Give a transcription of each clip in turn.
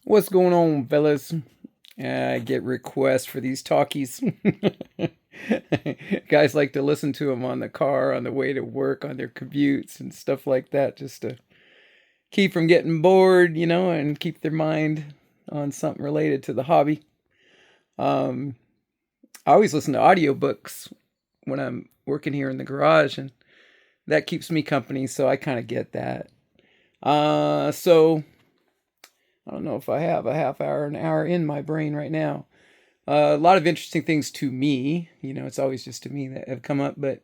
What's going on, fellas? I get requests for these talkies. Guys like to listen to them on the car, on the way to work, on their commutes, and stuff like that, just to keep from getting bored, and keep their mind on something related to the hobby. Um, I always listen to audiobooks when I'm working here in the garage, and that keeps me company, so I kind of get that. So I don't know if I have a half hour, an hour in my brain right now. A lot of interesting things to me. It's always just to me that have come up, but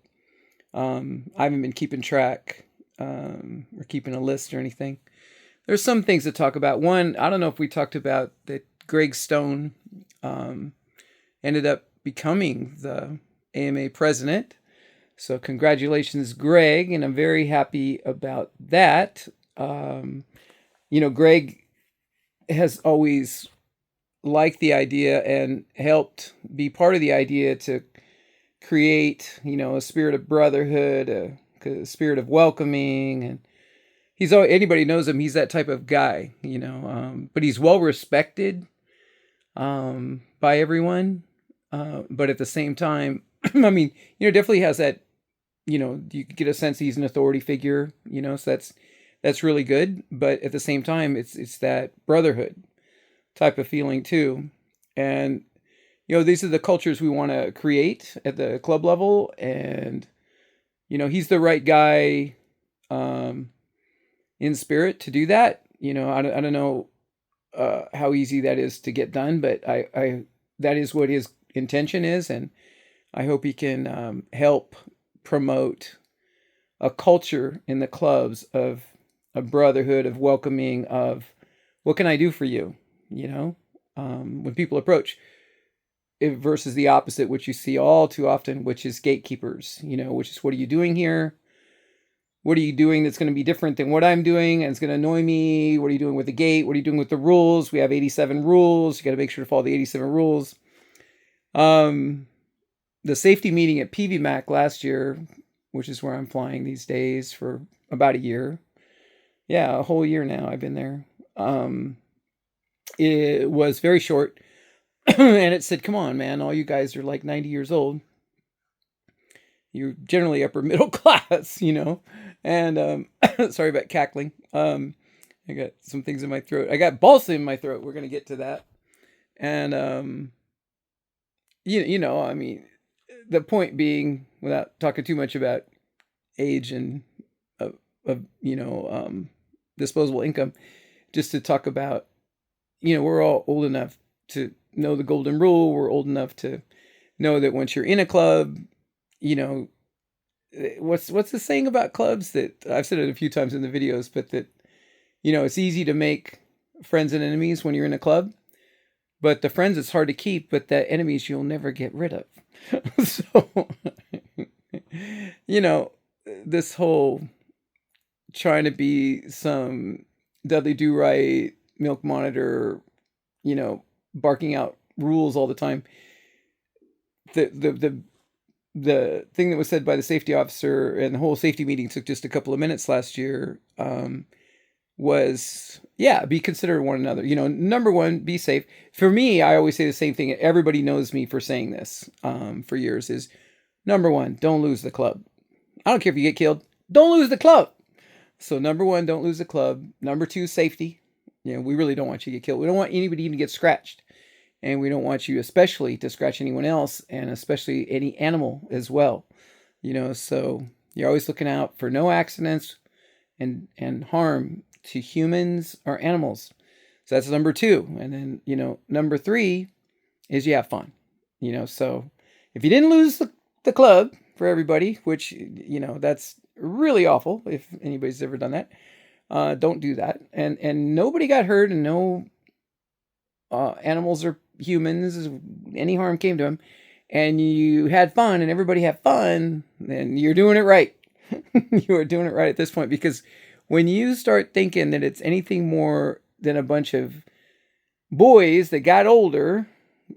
I haven't been keeping track or keeping a list or anything. There's some things to talk about. One, I don't know if we talked about that Greg Stone um, ended up becoming the AMA president. So, congratulations, Greg, and I'm very happy about that. Greg has always liked the idea and helped be part of the idea to create, a spirit of brotherhood, a spirit of welcoming, and anybody knows him. He's that type of guy, but he's well respected by everyone. But at the same time, I mean, definitely has that. You get a sense he's an authority figure. So that's really good. But at the same time, it's that brotherhood type of feeling too. And these are the cultures we want to create at the club level, and he's the right guy um, in spirit to do that. I don't know how easy that is to get done, but I that is what his intention is, and I hope he can help promote a culture in the clubs of a brotherhood, of welcoming, of what can I do for you, when people approach versus the opposite, which you see all too often, which is gatekeepers, which is, what are you doing here? What are you doing that's going to be different than what I'm doing and it's going to annoy me? What are you doing with the gate? What are you doing with the rules? We have 87 rules. You got to make sure to follow the 87 rules. The safety meeting at PVMAC last year, which is where I'm flying these days for about a year. Yeah, a whole year now I've been there. It was very short. And it said, come on, man, all you guys are like 90 years old. You're generally upper middle class, And sorry about cackling. I got some things in my throat. I got balsa in my throat. We're going to get to that. And, I mean, the point being, without talking too much about age and of disposable income, just to talk about, we're all old enough to know the golden rule. We're old enough to know that once you're in a club, what's the saying about clubs, that I've said it a few times in the videos, but that it's easy to make friends and enemies when you're in a club, but the friends it's hard to keep, but the enemies you'll never get rid of. So this whole trying to be some Dudley Do Right milk monitor, barking out rules all the time. The thing that was said by the safety officer, and the whole safety meeting took just a couple of minutes last year, was, yeah, be considerate of one another. Number one, be safe. For me, I always say the same thing. Everybody knows me for saying this for years, is number one, don't lose the club. I don't care if you get killed. Don't lose the club. So number one, don't lose the club. Number two, safety. We really don't want you to get killed. We don't want anybody even to get scratched. And we don't want you especially to scratch anyone else, and especially any animal as well. So you're always looking out for no accidents and harm to humans or animals. So that's number two. And then, number three is you have fun. So if you didn't lose the club for everybody, which, that's really awful if anybody's ever done that, don't do that. And nobody got hurt, and no animals or humans, any harm came to them, and you had fun and everybody had fun, then you're doing it right. You are doing it right at this point, because when you start thinking that it's anything more than a bunch of boys that got older,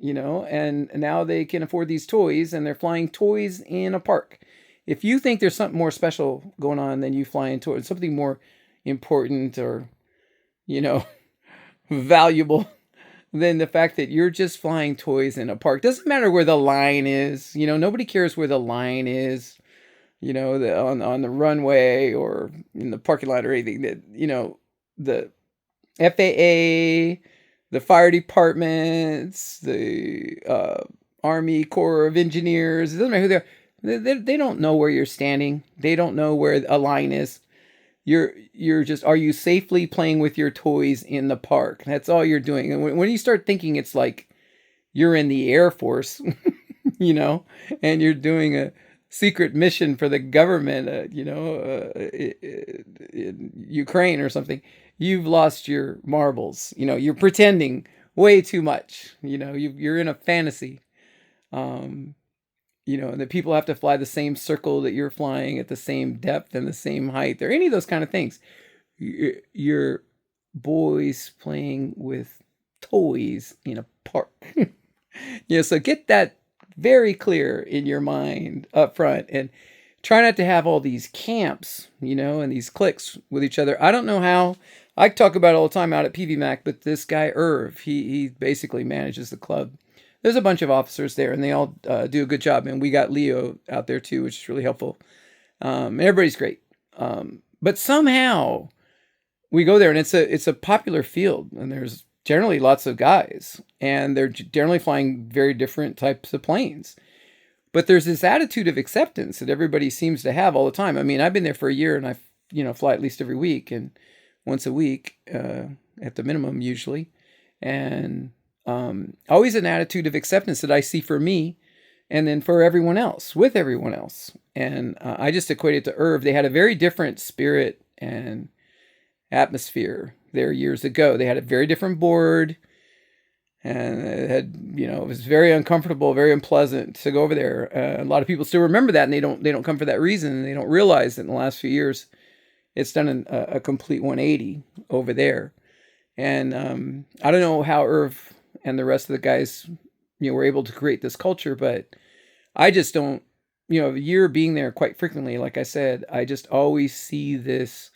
and now they can afford these toys and they're flying toys in a park. If you think there's something more special going on than you flying toys, something more important, or, valuable than the fact that you're just flying toys in a park. Doesn't matter where the line is, nobody cares where the line is, on the runway or in the parking lot or anything. That the FAA, the fire departments, the Army Corps of Engineers. It doesn't matter who they are. They don't know where you're standing. They don't know where a line is. You're just, are you safely playing with your toys in the park? That's all you're doing. And when you start thinking it's like you're in the Air Force, and you're doing a secret mission for the government, in Ukraine or something, you've lost your marbles. You're pretending way too much. You're in a fantasy. Um, and that people have to fly the same circle that you're flying at the same depth and the same height, or any of those kind of things. You're boys playing with toys in a park. So get that very clear in your mind up front, and try not to have all these camps, and these cliques with each other. I don't know how. I talk about it all the time out at PVMAC, but this guy Irv, he basically manages the club. There's a bunch of officers there, and they all do a good job. And we got Leo out there too, which is really helpful. Everybody's great. But somehow we go there, and it's a popular field, and there's generally lots of guys, and they're generally flying very different types of planes. But there's this attitude of acceptance that everybody seems to have all the time. I mean, I've been there for a year, and I fly at least every week, and once a week at the minimum usually, and always an attitude of acceptance that I see for me, and then for everyone else, with everyone else. And I just equate it to Irv. They had a very different spirit and atmosphere there years ago. They had a very different board, and it had, it was very uncomfortable, very unpleasant to go over there. A lot of people still remember that, and they don't come for that reason, and they don't realize that in the last few years, it's done a complete 180 over there. And I don't know how Irv and the rest of the guys, were able to create this culture, but I just don't, a year being there quite frequently, like I said, I just always see this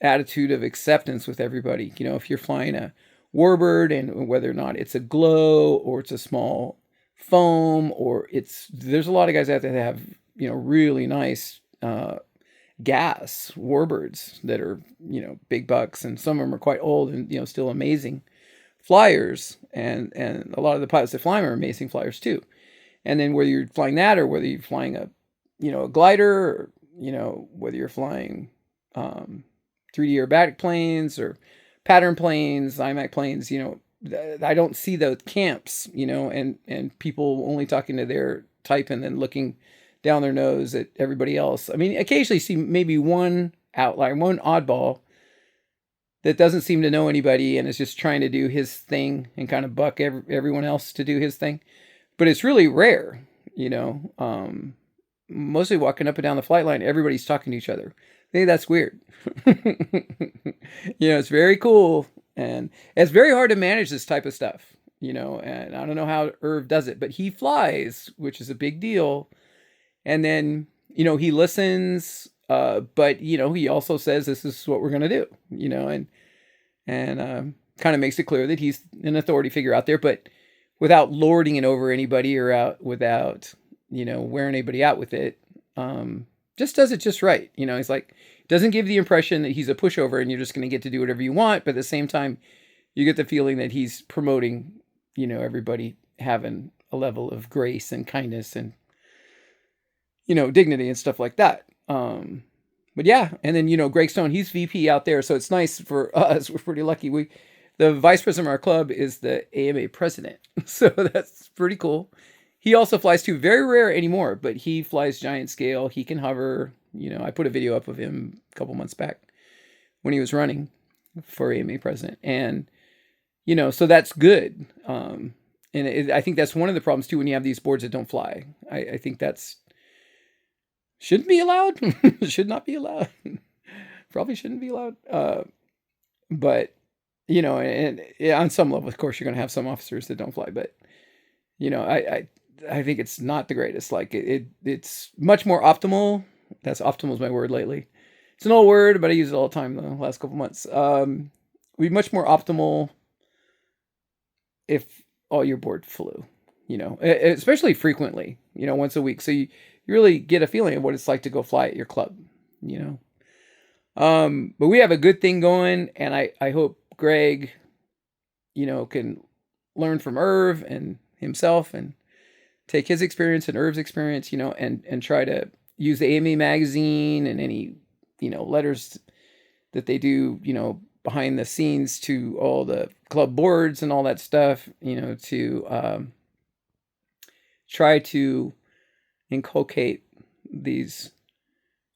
attitude of acceptance with everybody. If you're flying a Warbird, and whether or not it's a glow or it's a small foam, or there's a lot of guys out there that have, really nice gas Warbirds that are, big bucks, and some of them are quite old and, still amazing flyers, and a lot of the pilots that fly them are amazing flyers too. And then whether you're flying that, or whether you're flying a glider, or, whether you're flying 3D aerobatic planes or pattern planes, IMAC planes, I don't see those camps, and people only talking to their type and then looking down their nose at everybody else. I mean, occasionally see maybe one outlier, one oddball that doesn't seem to know anybody and is just trying to do his thing and kind of buck everyone else to do his thing. But it's really rare, mostly walking up and down the flight line, everybody's talking to each other. I think that's weird. It's very cool, and it's very hard to manage this type of stuff, and I don't know how Irv does it, but he flies, which is a big deal. And then, he listens, but, he also says, this is what we're going to do, and kind of makes it clear that he's an authority figure out there, but without lording it over anybody, or without, wearing anybody out with it. Just does it just right. He's like, doesn't give the impression that he's a pushover and you're just going to get to do whatever you want. But at the same time, you get the feeling that he's promoting, everybody having a level of grace and kindness and, dignity and stuff like that. But yeah. And then, Greg Stone, he's VP out there. So it's nice for us. We're pretty lucky. The vice president of our club is the AMA president. So that's pretty cool. He also flies too, very rare anymore, but he flies giant scale. He can hover. I put a video up of him a couple months back when he was running for AMA president. And, so that's good. I think that's one of the problems too, when you have these boards that don't fly. I think that's shouldn't be allowed. Should not be allowed. Probably shouldn't be allowed. But, and on some level, of course, you're going to have some officers that don't fly, but, I think it's not the greatest. Like it's much more optimal. Optimal is my word lately. It's an old word, but I use it all the time the last couple months. be much more optimal if all your board flew, especially frequently, once a week. So you really get a feeling of what it's like to go fly at your club, you know. But we have a good thing going, and I hope Greg, can learn from Irv and himself and take his experience and Irv's experience, and try to use the AMA magazine and any, letters that they do, behind the scenes to all the club boards and all that stuff, to try to inculcate these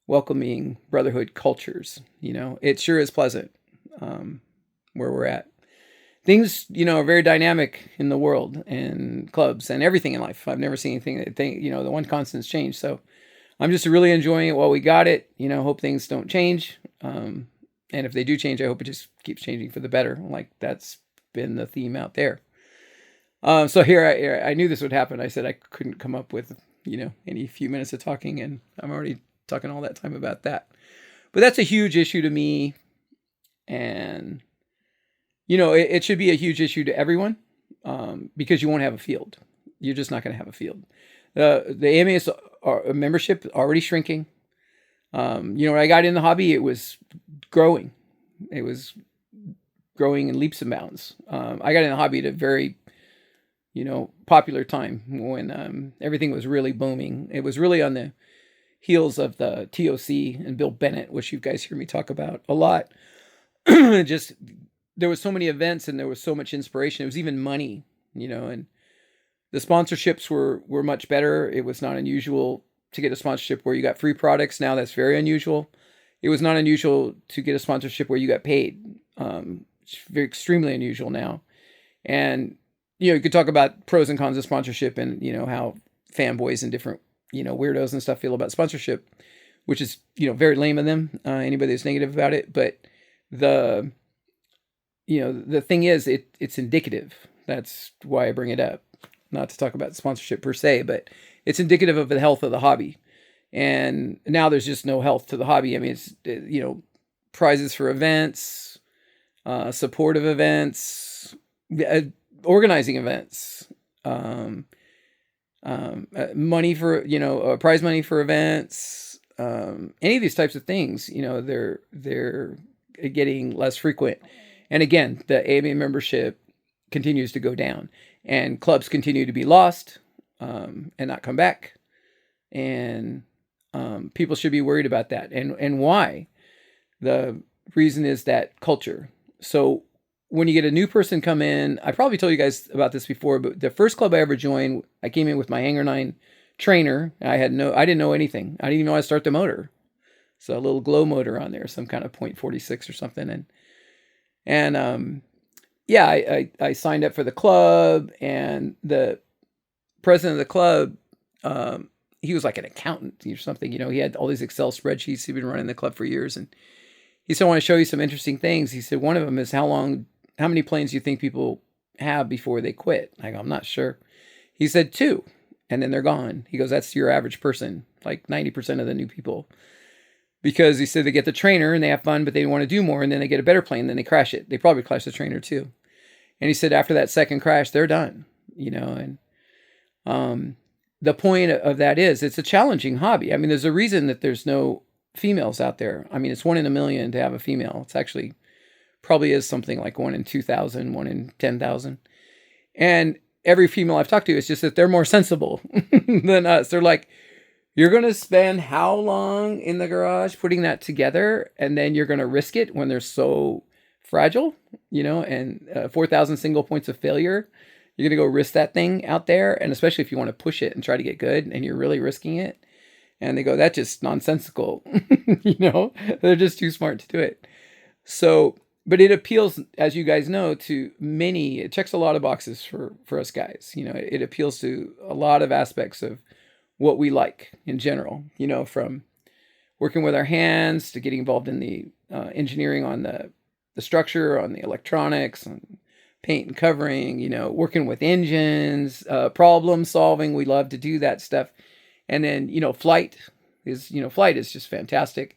welcoming brotherhood cultures. It sure is pleasant where we're at. Things, are very dynamic in the world and clubs and everything in life. I've never seen anything that the one constant's change. So I'm just really enjoying it while we got it. Hope things don't change. And if they do change, I hope it just keeps changing for the better. Like that's been the theme out there. So here I knew this would happen. I said I couldn't come up with, any few minutes of talking, and I'm already talking all that time about that. But that's a huge issue to me. And, it should be a huge issue to everyone because you won't have a field. You're just not going to have a field. The AMAS membership already shrinking. When I got in the hobby, it was growing. It was growing in leaps and bounds. I got in the hobby at a very, popular time when everything was really booming. It was really on the heels of the TOC and Bill Bennett, which you guys hear me talk about a lot. Just there was so many events and there was so much inspiration. It was even money, and the sponsorships were much better. It was not unusual to get a sponsorship where you got free products. Now that's very unusual. It was not unusual to get a sponsorship where you got paid. It's very extremely unusual now. And, you could talk about pros and cons of sponsorship and, how fanboys and different, weirdos and stuff feel about sponsorship, which is, very lame of them. Anybody that's negative about it. But the thing is, it's indicative. That's why I bring it up. Not to talk about sponsorship per se, but it's indicative of the health of the hobby. And now there's just no health to the hobby. I mean, it's, prizes for events, supportive events, organizing events, money for, prize money for events, any of these types of things, they're getting less frequent. And again, the AMA membership continues to go down and clubs continue to be lost and not come back. And people should be worried about that. And why? The reason is that culture. So when you get a new person come in, I probably told you guys about this before, but the first club I ever joined, I came in with my Hanger 9 trainer. I didn't know anything. I didn't even know how to start the motor. So a little glow motor on there, some kind of 0.46 or something. And I signed up for the club, and the president of the club, he was like an accountant or something. He had all these Excel spreadsheets. He'd been running the club for years. And he said, I want to show you some interesting things. He said, one of them is how many planes do you think people have before they quit? I go, I'm not sure. He said 2, and then they're gone. He goes, that's your average person, like 90% of the new people. Because he said they get the trainer and they have fun, but they want to do more. And then they get a better plane, then they crash it. They probably crash the trainer too. And he said after that second crash, they're done, and the point of that is it's a challenging hobby. I mean, there's a reason that there's no females out there. I mean, it's 1 in a million to have a female. It's actually probably is something like 1 in 2,000, 1 in 10,000. And every female I've talked to, it's just that they're more sensible than us. They're like, you're going to spend how long in the garage putting that together, and then you're going to risk it when they're so fragile, and 4,000 single points of failure. You're going to go risk that thing out there, and especially if you want to push it and try to get good, and you're really risking it. And they go, that's just nonsensical. They're just too smart to do it. So, but it appeals, as you guys know, to many. It checks a lot of boxes for us guys. It appeals to a lot of aspects of what we like in general, from working with our hands to getting involved in the engineering on the structure, on the electronics, on paint and covering, working with engines, problem solving. We love to do that stuff. And then, flight is just fantastic.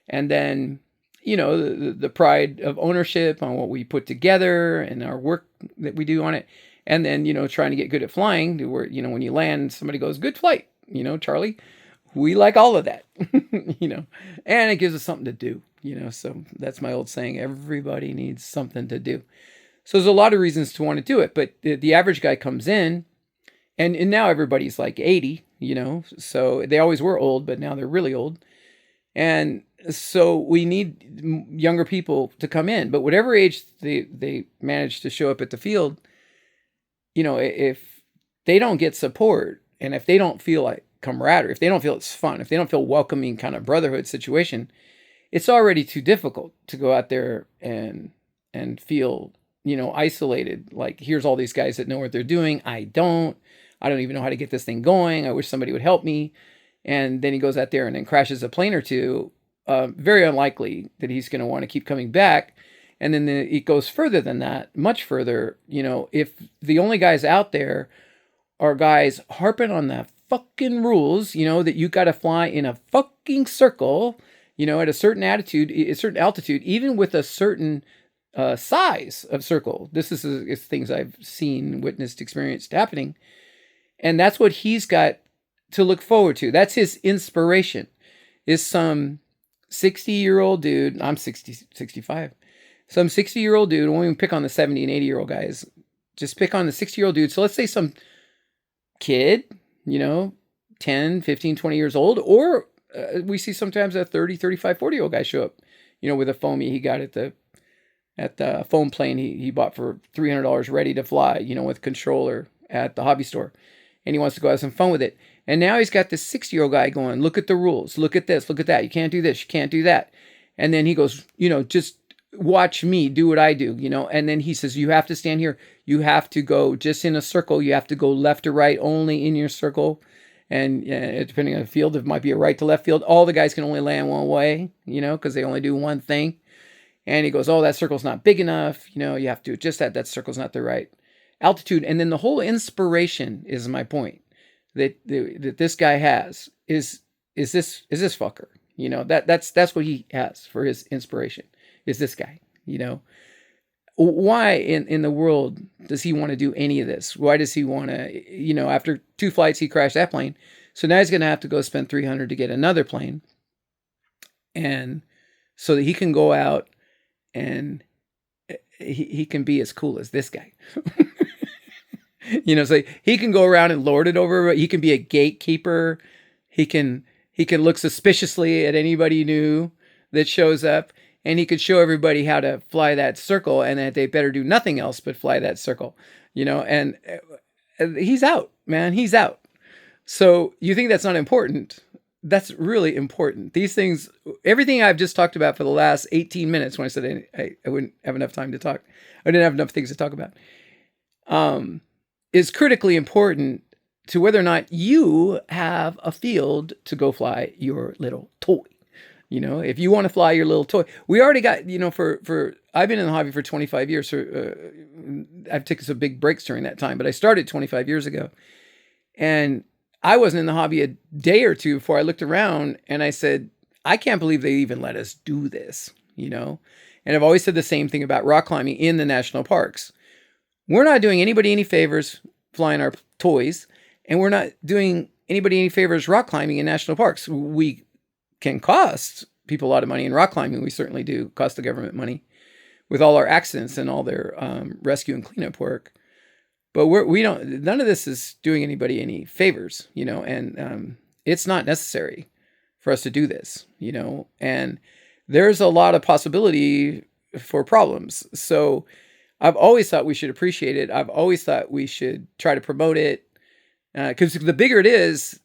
And then the pride of ownership on what we put together and our work that we do on it. And then, trying to get good at flying to where, when you land, somebody goes, good flight, Charlie. We like all of that, and it gives us something to do, so that's my old saying, everybody needs something to do. So there's a lot of reasons to want to do it, but the average guy comes in, and now everybody's like 80, so they always were old, but now they're really old. And so we need younger people to come in, but whatever age they manage to show up at the field, if they don't get support, and if they don't feel like camaraderie, if they don't feel it's fun, if they don't feel welcoming kind of brotherhood situation, it's already too difficult to go out there and feel, isolated. Like, here's all these guys that know what they're doing. I don't even know how to get this thing going. I wish somebody would help me. And then he goes out there and then crashes a plane or two. Very unlikely that he's going to want to keep coming back. And then it goes further than that, much further. If the only guys out there are guys harping on the fucking rules, that you got to fly in a fucking circle, at a certain altitude, even with a certain size of circle. This is things I've seen, witnessed, experienced happening. And that's what he's got to look forward to. That's his inspiration, is some 60-year-old dude. I'm 60, 65. Some 60-year-old dude. I won't even pick on the 70 and 80-year-old guys. Just pick on the 60-year-old dude. So let's say some kid, 10, 15, 20 years old, or we see sometimes a 30, 35, 40-year-old guy show up, with a foamy he got at the foam plane he bought for $300 ready to fly, with controller at the hobby store. And he wants to go have some fun with it. And now he's got this 60-year-old guy going, look at the rules, look at this, look at that. You can't do this, you can't do that. And then he goes, just watch me do what I do, and then he says, you have to stand here. You have to go just in a circle. You have to go left to right only in your circle. And depending on the field, it might be a right to left field. All the guys can only land one way, because they only do one thing. And he goes, oh, that circle's not big enough. You have to adjust that. That circle's not the right altitude. And then the whole inspiration is my point that this guy has is this fucker. That's what he has for his inspiration, is this guy. Why in the world does he want to do any of this? Why does he want to, after 2 flights, he crashed that plane. So now he's going to have to go spend $300 to get another plane. And so that he can go out and he can be as cool as this guy. So he can go around and lord it over. He can be a gatekeeper. He can look suspiciously at anybody new that shows up, and he could show everybody how to fly that circle, and that they better do nothing else but fly that circle, and he's out, man. He's out. So you think that's not important? That's really important. These things, everything I've just talked about for the last 18 minutes, when I said I wouldn't have enough time to talk, I didn't have enough things to talk about, is critically important to whether or not you have a field to go fly your little toy. If you want to fly your little toy, we already got, for I've been in the hobby for 25 years. So I've taken some big breaks during that time, but I started 25 years ago, and I wasn't in the hobby a day or two before I looked around and I said, I can't believe they even let us do this, And I've always said the same thing about rock climbing in the national parks. We're not doing anybody any favors flying our toys, and we're not doing anybody any favors rock climbing in national parks. We can cost people a lot of money in rock climbing. We certainly do cost the government money with all our accidents and all their rescue and cleanup work. But we don't. None of this is doing anybody any favors, and it's not necessary for us to do this, And there's a lot of possibility for problems. So I've always thought we should appreciate it. I've always thought we should try to promote it, because the bigger it is,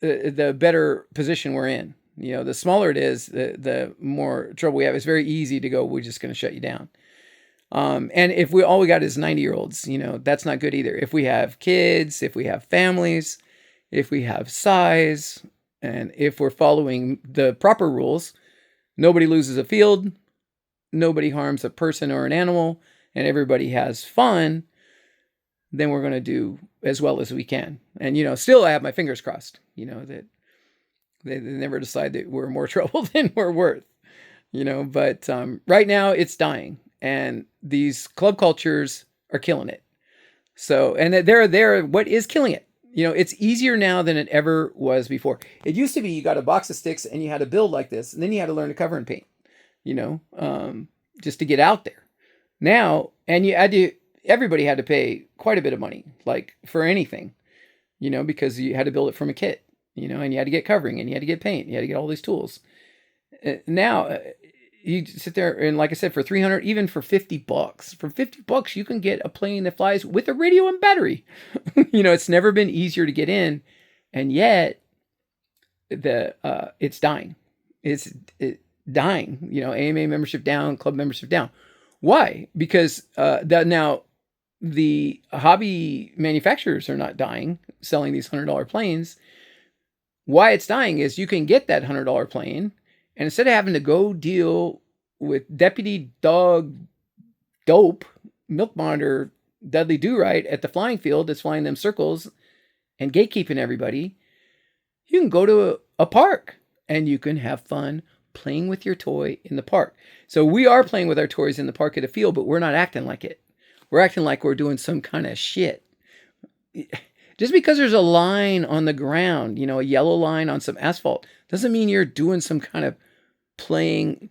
the better position we're in. The smaller it is, the more trouble we have. It's very easy to go, we're just going to shut you down. And if all we got is 90-year-olds, that's not good either. If we have kids, if we have families, if we have size, and if we're following the proper rules, nobody loses a field, nobody harms a person or an animal, and everybody has fun, then we're going to do as well as we can. And, still I have my fingers crossed, that they never decide that we're more trouble than we're worth. but right now it's dying, and these club cultures are killing it. So, and they're what is killing it? It's easier now than it ever was before. It used to be you got a box of sticks and you had to build like this, and then you had to learn to cover and paint, you know, um, just to get out there. Now, and everybody had to pay quite a bit of money, like for anything, because you had to build it from a kit, and you had to get covering and you had to get paint, you had to get all these tools. Now, you sit there and, like I said, for 300, even for $50, you can get a plane that flies with a radio and battery. It's never been easier to get in, and yet it's dying. It's dying. AMA membership down, club membership down. Why? Because now the hobby manufacturers are not dying, selling these $100 planes. Why it's dying is you can get that $100 plane, and instead of having to go deal with deputy dog dope milk monitor Dudley Do-Right at the flying field that's flying them circles and gatekeeping everybody, you can go to a park and you can have fun playing with your toy in the park. So we are playing with our toys in the park at a field, but we're not acting like it. We're acting like we're doing some kind of shit. Just because there's a line on the ground, a yellow line on some asphalt, doesn't mean you're doing some kind of playing,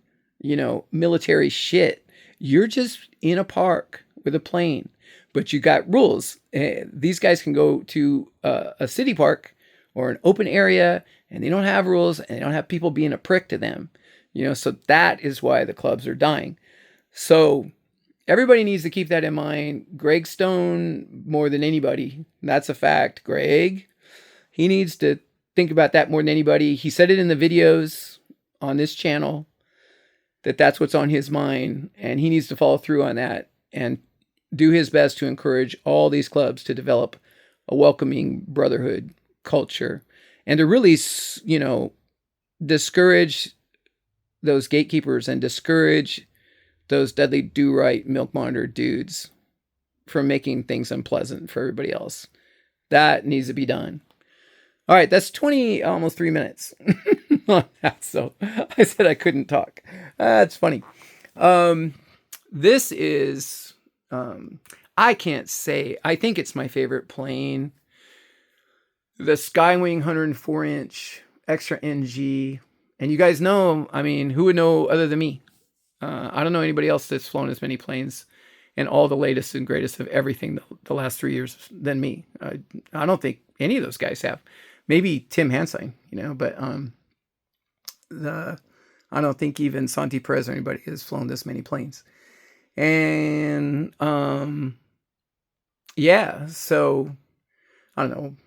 military shit. You're just in a park with a plane, but you got rules. These guys can go to a city park or an open area, and they don't have rules, and they don't have people being a prick to them. So that is why the clubs are dying. So everybody needs to keep that in mind. Greg Stone, more than anybody, that's a fact. Greg, he needs to think about that more than anybody. He said it in the videos on this channel that that's what's on his mind, and he needs to follow through on that and do his best to encourage all these clubs to develop a welcoming brotherhood culture and to really, discourage those gatekeepers and discourage those Dudley Do-Right milk monitor dudes from making things unpleasant for everybody else. That needs to be done. All right, that's 20, almost 3 minutes on that. So I said I couldn't talk. That's funny. This is, I can't say, I think it's my favorite plane. The Skywing 104-inch Extra NG. And you guys know, who would know other than me? I don't know anybody else that's flown as many planes and all the latest and greatest of everything the last 3 years than me. I don't think any of those guys have. Maybe Tim Hansen, but I don't think even Santi Perez or anybody has flown this many planes. And yeah, so I don't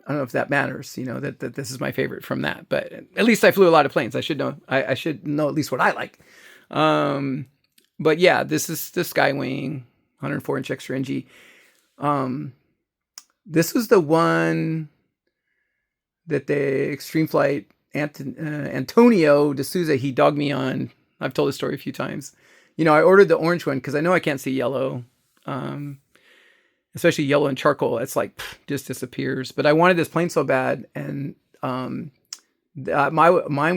know if that matters, that this is my favorite from that, but at least I flew a lot of planes. I should know. I should know at least what I like. But yeah, this is the Skywing 104-inch Extra NG. This was the one that the Extreme Flight Antonio D'Souza, he dogged me on. I've told this story a few times. I ordered the orange one because I know I can't see yellow. Especially yellow and charcoal. It's like just disappears. But I wanted this plane so bad, and mine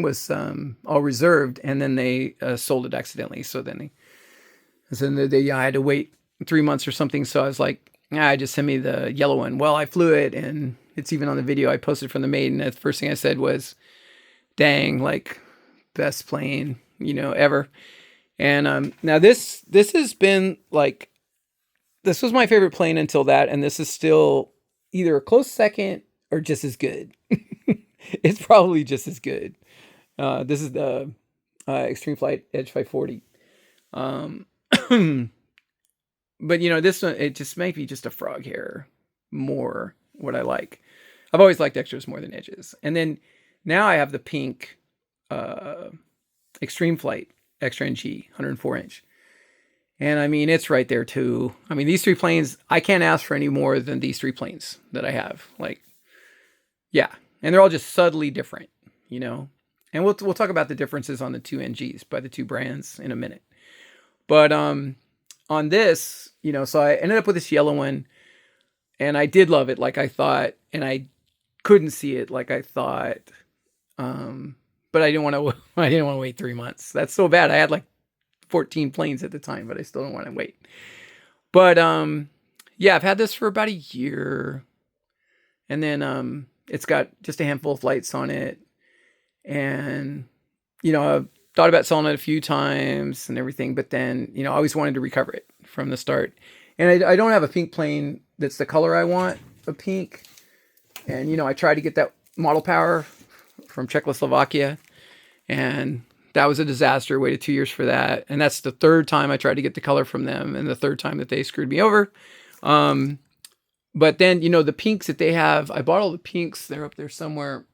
was all reserved, and then they sold it accidentally. So then I had to wait 3 months or something. So I was like, just send me the yellow one. Well, I flew it, and it's even on the video I posted from the Maiden. The first thing I said was, "Dang, like best plane ever." And now this has been like, this was my favorite plane until that, and this is still either a close second or just as good. It's probably just as good. This is the Extreme Flight Edge 540. But this one, it just might be just a frog hair more what I like. I've always liked extras more than edges. And then now I have the pink Extreme Flight Extra NG 104-inch. And it's right there too. These three planes, I can't ask for any more than these three planes that I have. Like, yeah. And they're all just subtly different, And we'll talk about the differences on the two NGs by the two brands in a minute. But on this, so I ended up with this yellow one, and I did love it like I thought, and I couldn't see it like I thought. But but I didn't want to. I didn't want to wait 3 months. That's so bad. I had like 14 planes at the time, but I still don't want to wait. But yeah, I've had this for about a year, and then it's got just a handful of lights on it, and I've thought about selling it a few times and everything, but then I always wanted to recover it from the start, and I don't have a pink plane that's the color I want of pink, and I tried to get that Model Power from Czechoslovakia, and that was a disaster. Waited 2 years for that, and that's the third time I tried to get the color from them, and the third time that they screwed me over. But then the pinks that they have, I bought all the pinks. They're up there somewhere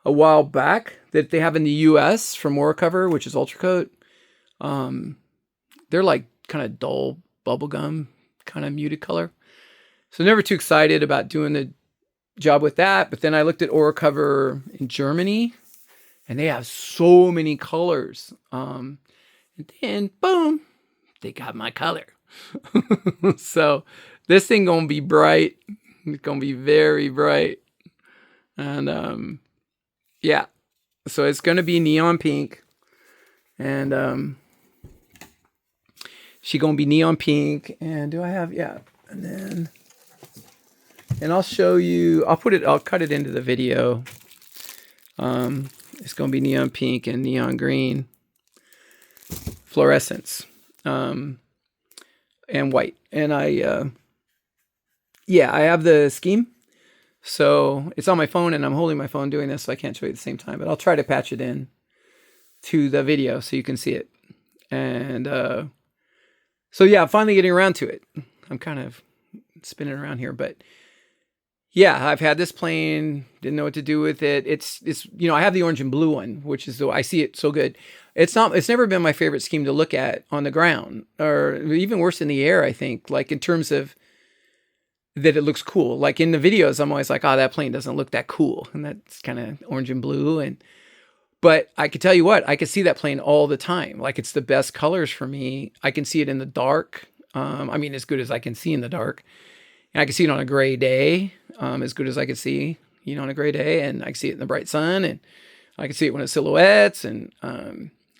a while back that they have in the U.S. from Oracover, which is Ultra Coat. They're like kind of dull bubblegum, kind of muted color. So never too excited about doing the job with that. But then I looked at Oracover in Germany, and they have so many colors. And then boom, they got my color. So this thing gonna be bright. It's gonna be very bright. And yeah. So it's gonna be neon pink. And she gonna be neon pink. And do I have and I'll show you, I'll cut it into the video. It's going to be neon pink and neon green fluorescence, and white. And I have the scheme. So it's on my phone, and I'm holding my phone doing this, so I can't show you at the same time, but I'll try to patch it in to the video so you can see it. And so yeah, I'm finally getting around to it. I'm kind of spinning around here, but yeah, I've had this plane, didn't know what to do with it. It's I have the orange and blue one, which is, I see it so good. It's never been my favorite scheme to look at on the ground, or even worse in the air, I think, like in terms of that it looks cool. Like in the videos, I'm always like, oh, that plane doesn't look that cool. And that's kind of orange and blue. But I could tell you what, I could see that plane all the time. Like it's the best colors for me. I can see it in the dark. As good as I can see in the dark. And I can see it on a gray day, as good as I could see, on a gray day. And I can see it in the bright sun, and I can see it when it's silhouettes. And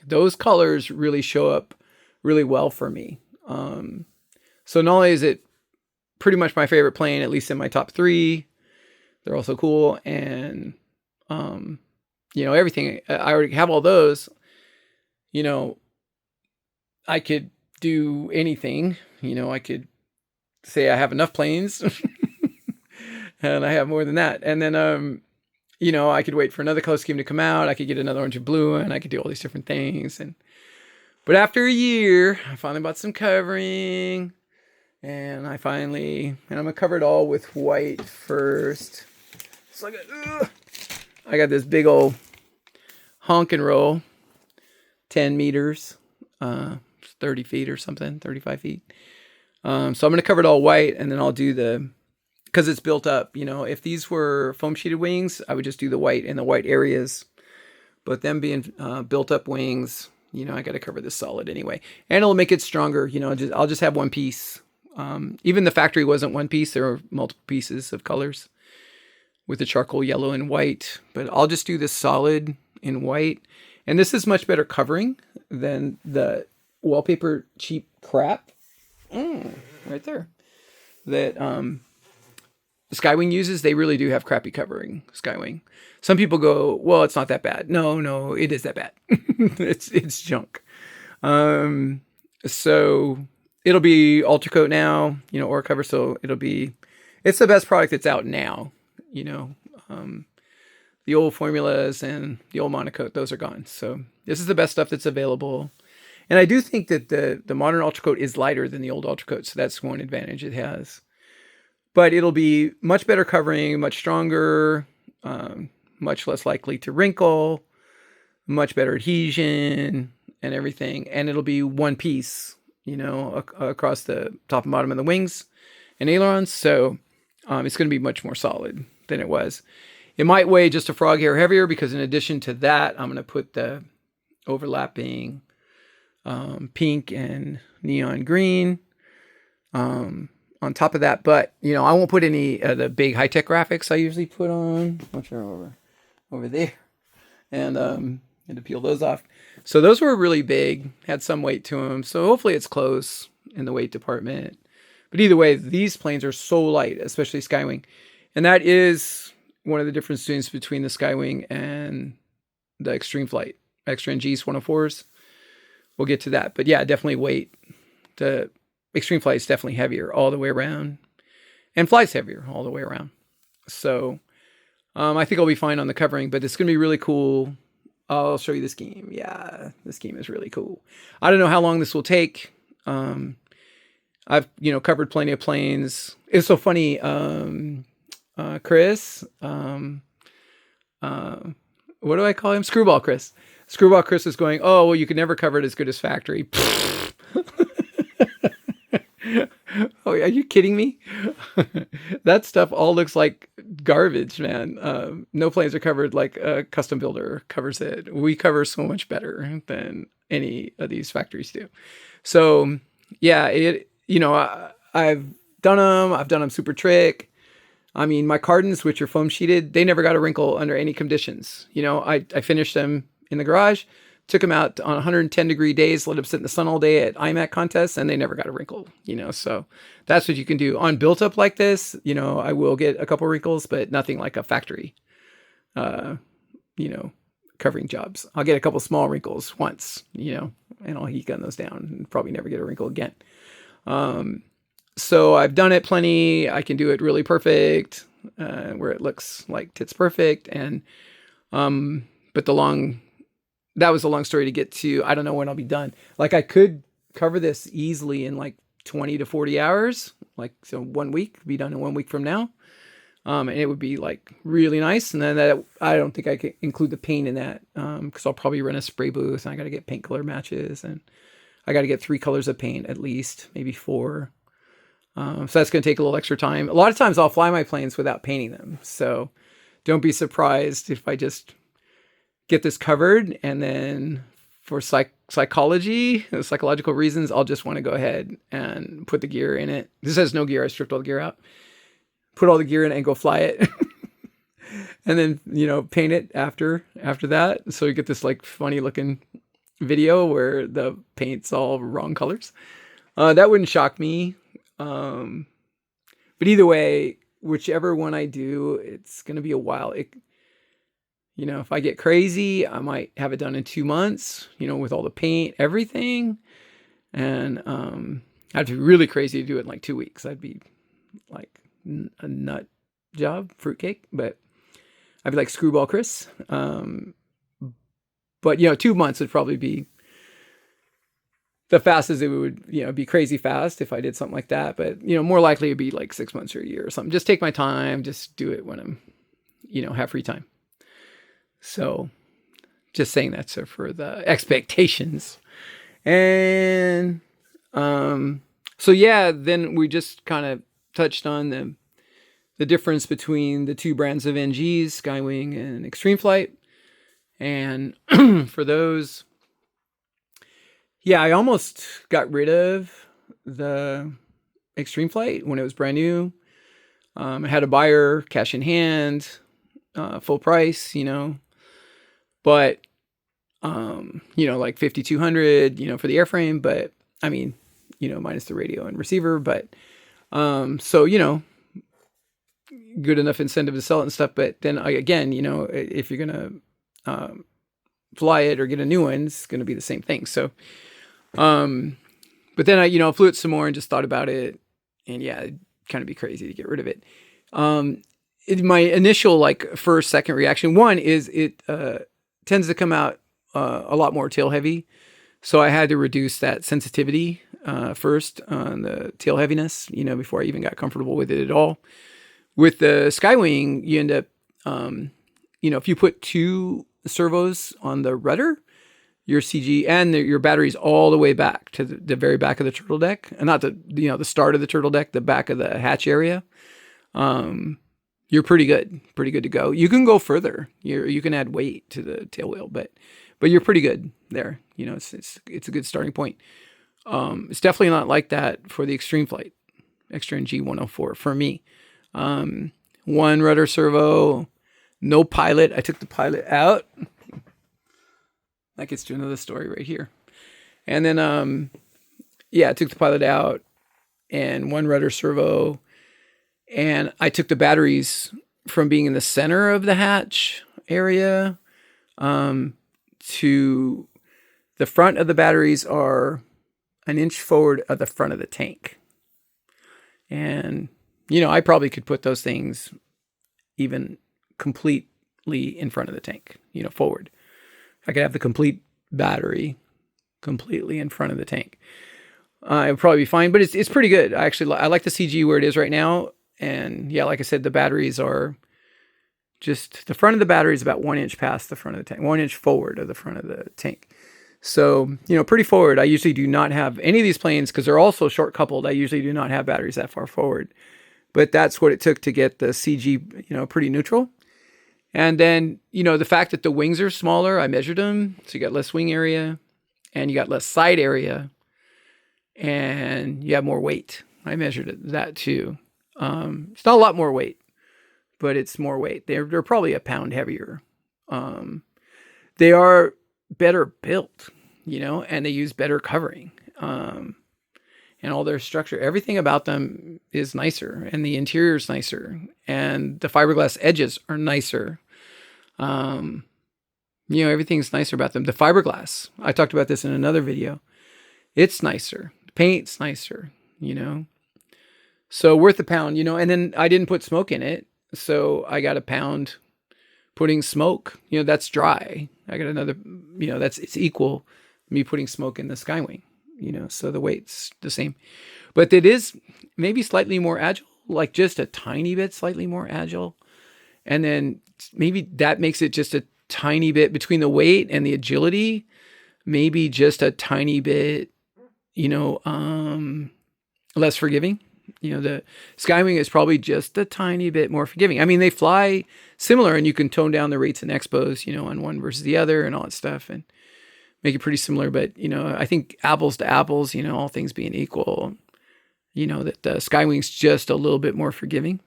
those colors really show up really well for me. So not only is it pretty much my favorite plane, at least in my top 3, they're also cool. And, everything, I already have all those. I could do anything. I could say I have enough planes and I have more than that. And then, I could wait for another color scheme to come out. I could get another orange and blue, and I could do all these different things. But after a year, I finally bought some covering, and I'm going to cover it all with white first. So I got this big old honk and roll, 10 meters, 30 feet or something, 35 feet. So I'm going to cover it all white, and then I'll do because it's built up. If these were foam sheeted wings, I would just do the white in the white areas. But them being built up wings, I got to cover this solid anyway. And it'll make it stronger. I'll just have one piece. Even the factory wasn't one piece. There were multiple pieces of colors with the charcoal yellow and white. But I'll just do this solid in white. And this is much better covering than the wallpaper cheap crap. Right there. That Skywing uses. They really do have crappy covering, Skywing. Some people go, well, it's not that bad. No, it is that bad. it's junk. So it'll be Ultra Coat now, Oracover. So it's the best product that's out now. The old formulas and the old Monocoat, those are gone. So this is the best stuff that's available. And I do think that the modern Ultra Coat is lighter than the old Ultra Coat, so that's one advantage it has. But it'll be much better covering, much stronger, much less likely to wrinkle, much better adhesion and everything. And it'll be one piece, across the top and bottom of the wings and ailerons. So it's going to be much more solid than it was. It might weigh just a frog hair heavier because in addition to that, I'm going to put the overlapping pink and neon green on top of that. But, I won't put any of the big high-tech graphics I usually put on, which are over there. and had to peel those off. So those were really big, had some weight to them. So hopefully it's close in the weight department. But either way, these planes are so light, especially Skywing. And that is one of the differences between the Skywing and the Extreme Flight, Extra NGs 104s. We'll get to that. But yeah, definitely weight. The Extreme Flight is definitely heavier all the way around. And flies heavier all the way around. So I think I'll be fine on the covering, but it's going to be really cool. I'll show you this game. Yeah, this game is really cool. I don't know how long this will take. I've, covered plenty of planes. It's so funny. Chris, what do I call him? Screwball Chris. Screwball Chris is going, oh, well, you could never cover it as good as factory. Oh, are you kidding me? That stuff all looks like garbage, man. No planes are covered like a custom builder covers it. We cover so much better than any of these factories do. So yeah, I've done them. I've done them super trick. I mean, my cardons, which are foam sheeted, they never got a wrinkle under any conditions. I finished them in the garage, took them out on 110-degree days, let them sit in the sun all day at IMAC contests, and they never got a wrinkle, So that's what you can do. On built up like this, I will get a couple wrinkles, but nothing like a factory, covering jobs. I'll get a couple small wrinkles once, and I'll heat gun those down and probably never get a wrinkle again. So I've done it plenty. I can do it really perfect, where it looks like tits perfect. And, but that was a long story to get to. I don't know when I'll be done. Like I could cover this easily in like 20 to 40 hours, so 1 week, be done in 1 week from now. And it would be like really nice. And then I don't think I can include the paint in that, cause I'll probably run a spray booth and I got to get paint color matches and I got to get 3 colors of paint at least, maybe 4. So that's going to take a little extra time. A lot of times I'll fly my planes without painting them. So don't be surprised if I just get this covered and then for psychological reasons, I'll just want to go ahead and put the gear in it. This has no gear. I stripped all the gear out, put all the gear in it and go fly it. And then, paint it after that. So you get this like funny looking video where the paint's all wrong colors. That wouldn't shock me. But either way, whichever one I do, it's going to be a while. If I get crazy, I might have it done in 2 months, with all the paint, everything. And, I'd be really crazy to do it in like 2 weeks. I'd be like a nut job, fruitcake, but I'd be like Screwball Chris. But 2 months would probably be the fastest it would, be crazy fast if I did something like that. But, more likely it'd be like 6 months or a year or something. Just take my time, just do it when I'm, have free time. So just saying that for the expectations. And, so yeah, then we just kind of touched on the difference between the two brands of NGs, Skywing and Extreme Flight. And for those, yeah, I almost got rid of the Extreme Flight when it was brand new. I had a buyer, cash in hand, full price, but, like 5,200, for the airframe, but I mean, minus the radio and receiver, but, so, good enough incentive to sell it and stuff. But then again, if you're going to, fly it or get a new one, it's going to be the same thing. So, but then I, flew it some more and just thought about it and yeah, it'd kind of be crazy to get rid of it. My initial first, second reaction, one is it, tends to come out, a lot more tail heavy. So I had to reduce that sensitivity, first on the tail heaviness, before I even got comfortable with it at all. With the Skywing, you end up, if you put 2 servos on the rudder, your CG and your batteries all the way back to the very back of the turtle deck, and not the start of the turtle deck, the back of the hatch area. You're pretty good to go. You can go further. You can add weight to the tail wheel, but you're pretty good there. It's a good starting point. It's definitely not like that for the Extreme Flight, Extra NG 104 for me. 1 rudder servo, no pilot. I took the pilot out. that gets to another story right here. And then, yeah, I took the pilot out and one rudder servo, and I took the batteries from being in the center of the hatch area to the front of the batteries are an inch forward of the front of the tank. And, I probably could put those things even completely in front of the tank, forward. I could have the complete battery completely in front of the tank. It would probably be fine, but it's pretty good. I like the CG where it is right now. And yeah, like I said, the batteries are just, the front of the battery is about 1 inch past the front of the tank, 1 inch forward of the front of the tank. So, pretty forward. I usually do not have any of these planes because they're also short coupled. I usually do not have batteries that far forward, but that's what it took to get the CG, pretty neutral. And then, the fact that the wings are smaller, I measured them. So you got less wing area and you got less side area and you have more weight. I measured that too. It's not a lot more weight, but it's more weight. They're probably a pound heavier. They are better built, and they use better covering. And all their structure, everything about them is nicer, and the interior is nicer, and the fiberglass edges are nicer. Everything's nicer about them. The fiberglass, I talked about this in another video. It's nicer. The paint's nicer, So worth a pound, and then I didn't put smoke in it. So I got a pound putting smoke, that's dry. I got another, it's equal me putting smoke in the Skywing, so the weight's the same, but it is maybe slightly more agile, like just a tiny bit slightly more agile. And then maybe that makes it just a tiny bit between the weight and the agility, maybe just a tiny bit, less forgiving. The Skywing is probably just a tiny bit more forgiving. I mean, they fly similar and you can tone down the rates and expos, on one versus the other and all that stuff and make it pretty similar. But, I think apples to apples, all things being equal, that the Skywing's just a little bit more forgiving,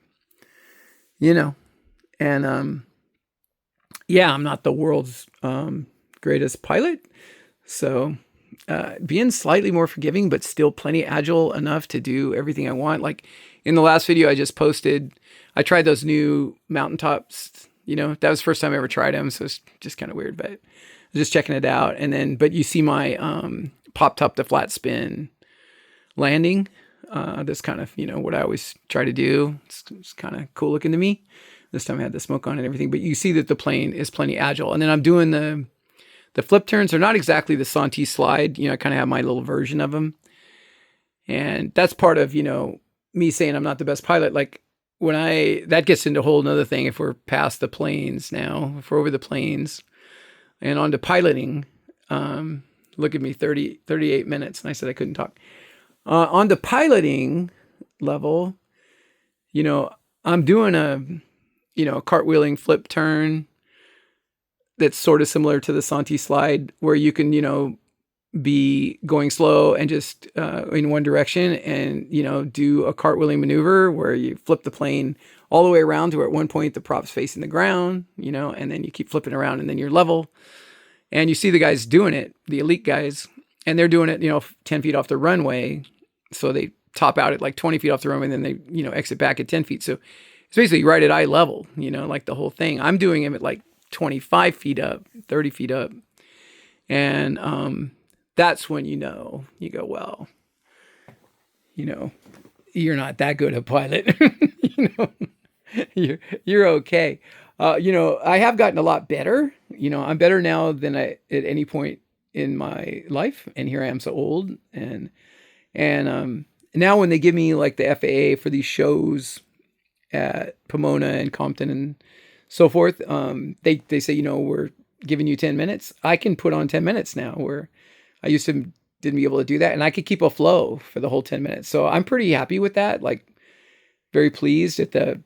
and, yeah, I'm not the world's, greatest pilot. So, being slightly more forgiving, but still plenty agile enough to do everything I want. Like in the last video I just posted, I tried those new mountaintops, that was the first time I ever tried them. So it's just kind of weird, but I was just checking it out. And then, but you see my, pop top to flat spin landing. That's kind of, what I always try to do. It's kind of cool looking to me. This time I had the smoke on and everything, but you see that the plane is plenty agile. And then I'm doing the flip turns. Are not exactly the Santee slide. I kind of have my little version of them. And that's part of, me saying I'm not the best pilot. Like that gets into a whole nother thing. If we're past the planes now, if we're over the planes and on to piloting, look at me, 38 minutes. And I said I couldn't talk. On the piloting level, I'm doing a cartwheeling flip turn that's sort of similar to the Santee slide where you can, be going slow and just in one direction and, do a cartwheeling maneuver where you flip the plane all the way around to where at one point the prop's facing the ground, and then you keep flipping around and then you're level. And you see the guys doing it, the elite guys, and they're doing it, 10 feet off the runway. So they top out at like 20 feet off the runway and then they, exit back at 10 feet. So it's basically right at eye level, like the whole thing. I'm doing them at like 25 feet up, 30 feet up. And that's when you go, well, you're not that good a pilot. You're okay. I have gotten a lot better. I'm better now than I at any point in my life. And here I am so old. And now when they give me like the FAA for these shows at Pomona and Compton and so forth, they say, we're giving you 10 minutes. I can put on 10 minutes now where I used to didn't be able to do that. And I could keep a flow for the whole 10 minutes. So I'm pretty happy with that. Like very pleased at the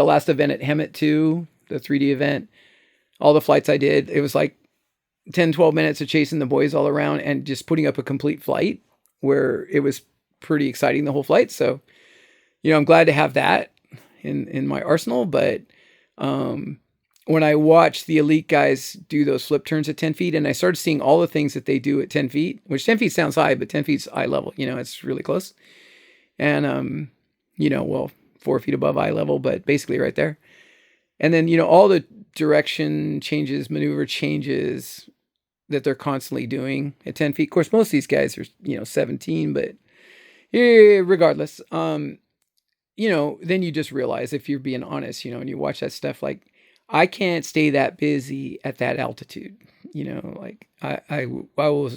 last event at Hemet 2, the 3D event, all the flights I did, it was like 10, 12 minutes of chasing the boys all around and just putting up a complete flight where it was pretty exciting the whole flight. So, I'm glad to have that in my arsenal, but when I watch the elite guys do those flip turns at 10 feet, and I started seeing all the things that they do at 10 feet, which 10 feet sounds high, but 10 feet's eye level, it's really close. And, well, 4 feet above eye level, but basically right there. And then, all the direction changes, maneuver changes that they're constantly doing at 10 feet. Of course, most of these guys are, 17, but regardless, then you just realize, if you're being honest, and you watch that stuff, like, I can't stay that busy at that altitude. Like I will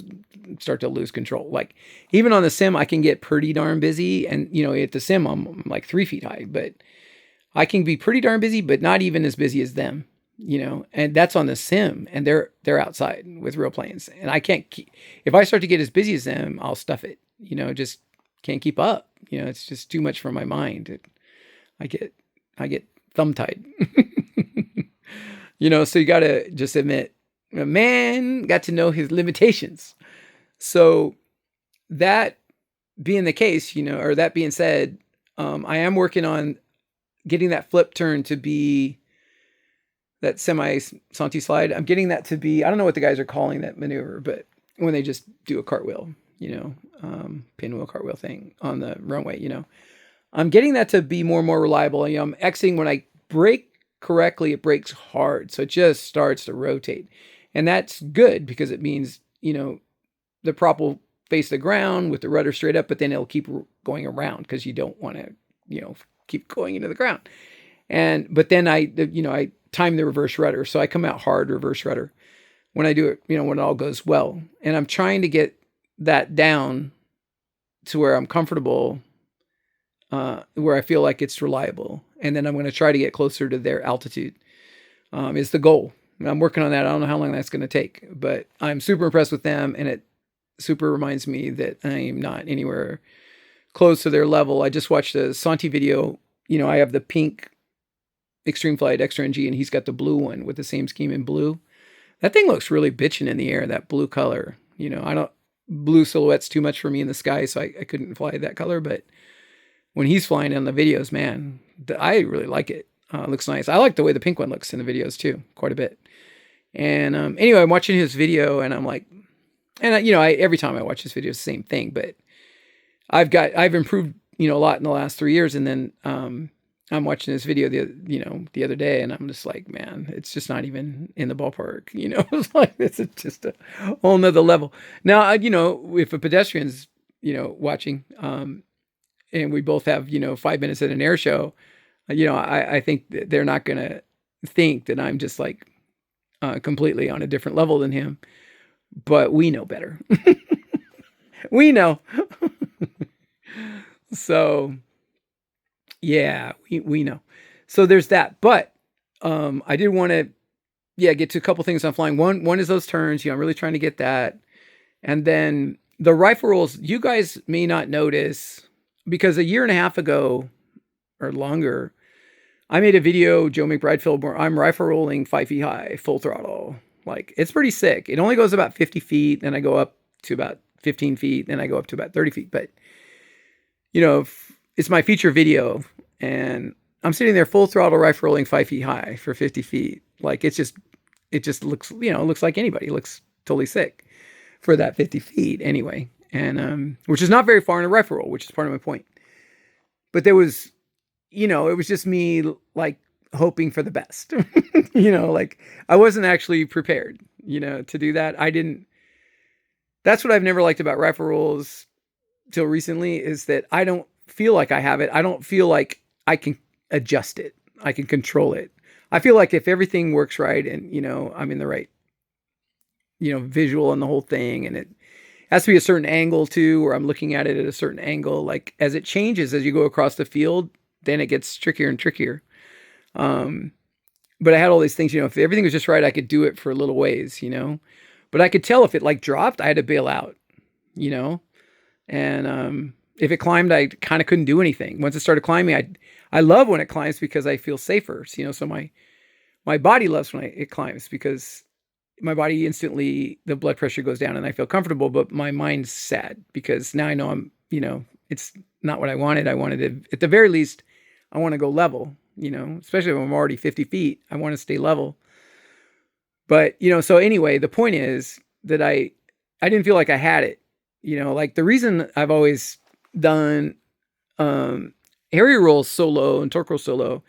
start to lose control. Like, even on the sim, I can get pretty darn busy, and at the sim, I'm like 3 feet high, but I can be pretty darn busy, but not even as busy as them. And that's on the sim, and they're outside with real planes, and I can't if I start to get as busy as them, I'll stuff it. Just can't keep up. It's just too much for my mind. I get thumb tied. So you got to just admit, a man got to know his limitations. So that being the case, or that being said, I am working on getting that flip turn to be that semi-Santi slide. I'm getting that to be, I don't know what the guys are calling that maneuver, but when they just do a cartwheel, pinwheel cartwheel thing on the runway, I'm getting that to be more and more reliable. I'm exiting when I brake correctly, it brakes hard. So it just starts to rotate. And that's good, because it means, the prop will face the ground with the rudder straight up, but then it'll keep going around, because you don't want to, keep going into the ground. But then I time the reverse rudder. So I come out hard reverse rudder when I do it, when it all goes well. And I'm trying to get that down to where I'm comfortable, where I feel like it's reliable. And then I'm going to try to get closer to their altitude, is the goal. I'm working on that. I don't know how long that's going to take, but I'm super impressed with them. And it super reminds me that I'm not anywhere close to their level. I just watched a Santi video. I have the pink Extreme Flight Extra NG, and he's got the blue one with the same scheme in blue. That thing looks really bitchin' in the air, that blue color. Blue silhouette's too much for me in the sky, so I couldn't fly that color. But when he's flying in the videos, man, I really like it. It looks nice. I like the way the pink one looks in the videos too, quite a bit. And anyway, I'm watching his video, and I'm like, and every time I watch this video, it's the same thing. But I've improved, a lot in the last 3 years, and then I'm watching this video the other day, and I'm just like, man, it's just not even in the ballpark. It's like, this is just a whole nother level. Now, if a pedestrian's watching, and we both have 5 minutes at an air show, I think that they're not gonna think that I'm just like completely on a different level than him. But we know better. We know. So yeah, we know. So there's that. But I did want to get to a couple things on flying. One is those turns. I'm really trying to get that. And then the rifle rolls, you guys may not notice, because a year and a half ago or longer, I made a video, Joe McBride film, where I'm rifle rolling 5 feet high, full throttle. Like, it's pretty sick. It only goes about 50 feet, then I go up to about 15 feet, then I go up to about 30 feet. But, it's my feature video, and I'm sitting there full throttle rifle rolling 5 feet high for 50 feet. Like, it just looks, it looks like anybody. It looks totally sick for that 50 feet anyway. And, which is not very far in a rifle roll, which is part of my point. But there was, it was just me, like, hoping for the best. Like, I wasn't actually prepared, to do that. That's what I've never liked about rifle rolls till recently, is that I don't feel like I have it. I don't feel like I can adjust it. I can control it. I feel like if everything works right, and, I'm in the right, visual and the whole thing, and it has to be a certain angle too, or I'm looking at it at a certain angle. Like, as it changes, as you go across the field, then it gets trickier and trickier. But I had all these things, if everything was just right, I could do it for a little ways, but I could tell if it like dropped, I had to bail out, and, if it climbed, I kind of couldn't do anything. Once it started climbing, I love when it climbs, because I feel safer. So my body loves when it climbs, because my body instantly, the blood pressure goes down and I feel comfortable, but my mind's sad, because now I know it's not what I wanted. I wanted to, at the very least, I want to go level, especially when I'm already 50 feet, I want to stay level. But, so anyway, the point is that I didn't feel like I had it, like the reason I've always done, area rolls so low and torque rolls so low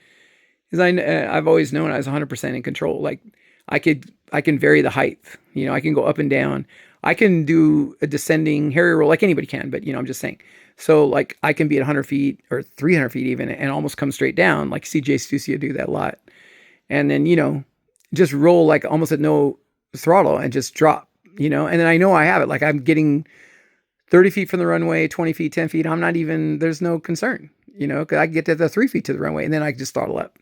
is I've always known I was 100% in control. Like I can vary the height, I can go up and down. I can do a descending Harrier roll like anybody can, but I'm just saying. So like I can be at 100 feet or 300 feet even and almost come straight down. Like CJ Stussio do that a lot. And then, just roll like almost at no throttle and just drop, and then I know I have it. Like I'm getting 30 feet from the runway, 20 feet, 10 feet. There's no concern, cause I can get to the 3 feet to the runway and then I just throttle up,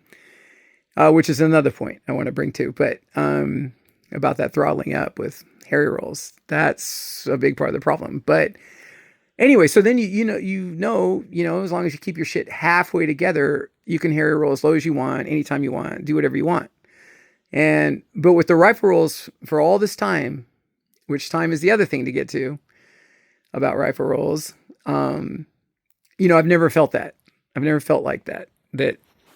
which is another point I want to bring to, but, about that throttling up with Harrier rolls. That's a big part of the problem. But anyway, so then as long as you keep your shit halfway together, you can Harrier roll as low as you want, anytime you want, do whatever you want. But with the rifle rolls for all this time, which time is the other thing to get to about rifle rolls, I've never felt that. I've never felt like that.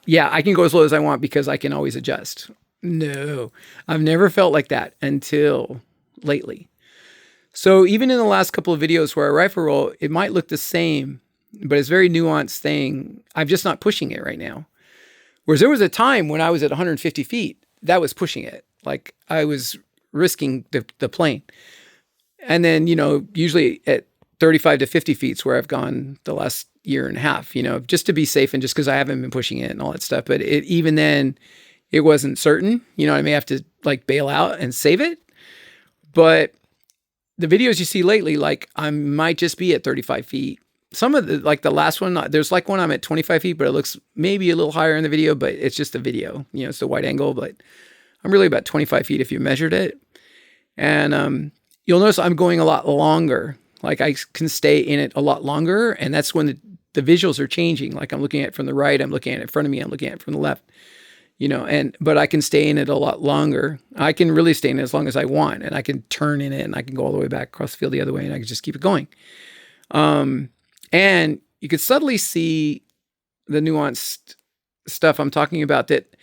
Yeah, I can go as low as I want because I can always adjust. No, I've never felt like that until lately. So even in the last couple of videos where I rifle roll, it might look the same, but it's a very nuanced thing. I'm just not pushing it right now. Whereas there was a time when I was at 150 feet, that was pushing it. Like I was risking the plane. And then, usually at 35 to 50 feet is where I've gone the last year and a half, just to be safe and just because I haven't been pushing it and all that stuff. But even then, it wasn't certain. I may have to like bail out and save it. But the videos you see lately, like I might just be at 35 feet. Some of the last one, there's like one I'm at 25 feet, but it looks maybe a little higher in the video, but it's just a video, it's the wide angle, but I'm really about 25 feet if you measured it. And you'll notice I'm going a lot longer. Like I can stay in it a lot longer. And that's when the visuals are changing. Like I'm looking at it from the right, I'm looking at it in front of me, I'm looking at it from the left. But I can stay in it a lot longer. I can really stay in it as long as I want, and I can turn in it and I can go all the way back across the field the other way and I can just keep it going. And you could subtly see the nuanced stuff I'm talking about, that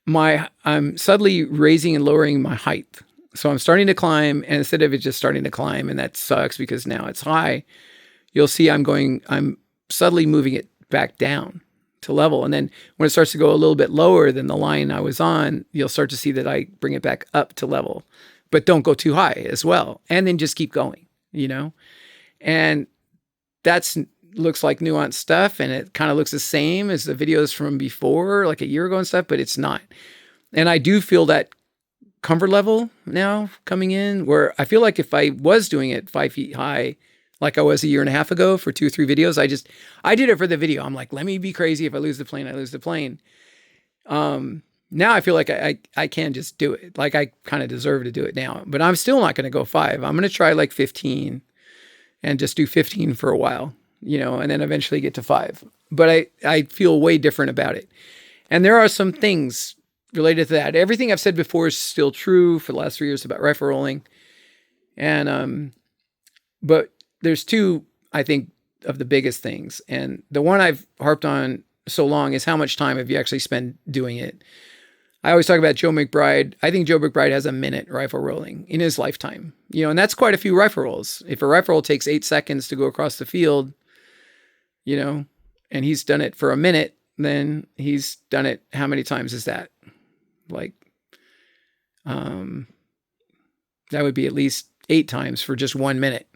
I'm subtly raising and lowering my height. So I'm starting to climb, and instead of it just starting to climb, and that sucks because now it's high, you'll see I'm subtly moving it back down to level. And then when it starts to go a little bit lower than the line I was on, you'll start to see that I bring it back up to level, but don't go too high as well. And then just keep going, and that's looks like nuanced stuff. And it kind of looks the same as the videos from before, like a year ago and stuff, but it's not. And I do feel that comfort level now coming in where I feel like if I was doing it 5 feet high, like I was a year and a half ago for 2 or 3 videos, I did it for the video. I'm like, let me be crazy. If I lose the plane, I lose the plane. Now I feel like I can just do it. Like I kind of deserve to do it now, but I'm still not going to go 5. I'm going to try like 15 and just do 15 for a while, and then eventually get to 5. But I feel way different about it. And there are some things related to that. Everything I've said before is still true for the last 3 years about rifle rolling. And, but there's 2, I think, of the biggest things. And the one I've harped on so long is how much time have you actually spent doing it? I always talk about Joe McBride. I think Joe McBride has a minute rifle rolling in his lifetime, and that's quite a few rifle rolls. If a rifle roll takes 8 seconds to go across the field, and he's done it for a minute, then he's done it. How many times is that? Like, that would be at least 8 times for just 1 minute.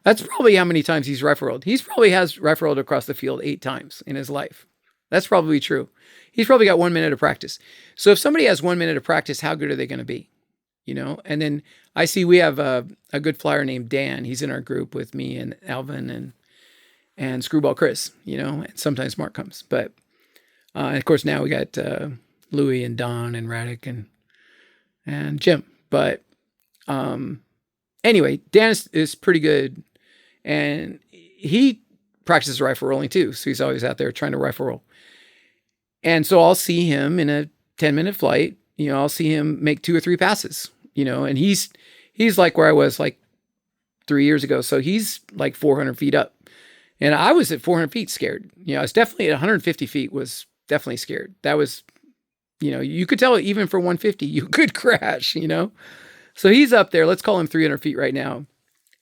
That's probably how many times he's rifle rolled. He's probably has rifle rolled across the field 8 times in his life. That's probably true. He's probably got 1 minute of practice. So if somebody has 1 minute of practice, how good are they going to be? And then I see we have a good flyer named Dan. He's in our group with me and Alvin and Screwball Chris, and sometimes Mark comes. But, of course, now we got Louie and Don and Raddick and Jim. But anyway, Dan is pretty good. And he practices rifle rolling too. So he's always out there trying to rifle roll. And so I'll see him in a 10-minute flight. I'll see him make 2 or 3 passes, and he's like where I was like 3 years ago. So he's like 400 feet up. And I was at 400 feet scared. I was definitely at 150 feet definitely scared. That was, you could tell even for 150, you could crash, So he's up there. Let's call him 300 feet right now.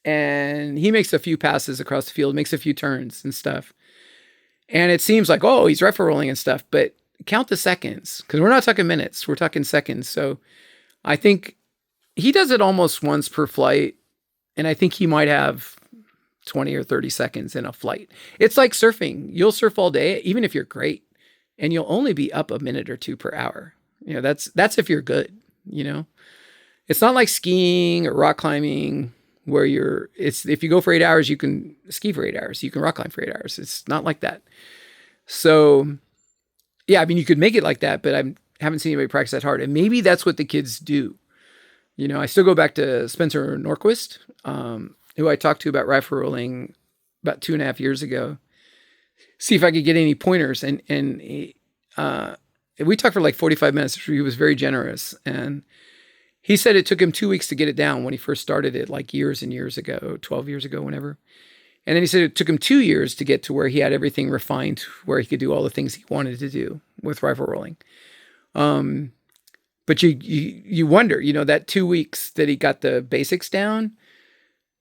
And he makes a few passes across the field, makes a few turns and stuff. And it seems like, oh, he's rifle rolling and stuff, but count the seconds, because we're not talking minutes, we're talking seconds. So I think he does it almost once per flight. And I think he might have 20 or 30 seconds in a flight. It's like surfing. You'll surf all day, even if you're great, and you'll only be up a minute or two per hour. That's if you're good, It's not like skiing or rock climbing where if you go for 8 hours, you can ski for 8 hours. You can rock climb for 8 hours. It's not like that. So yeah, I mean, you could make it like that, but I haven't seen anybody practice that hard. And maybe that's what the kids do. I still go back to Spencer Norquist, who I talked to about rifle rolling about 2.5 years ago. See if I could get any pointers. And we talked for like 45 minutes. He was very generous. And he said it took him 2 weeks to get it down when he first started it, like years and years ago, 12 years ago, whenever. And then he said it took him 2 years to get to where he had everything refined, where he could do all the things he wanted to do with rifle rolling. But you wonder, that 2 weeks that he got the basics down,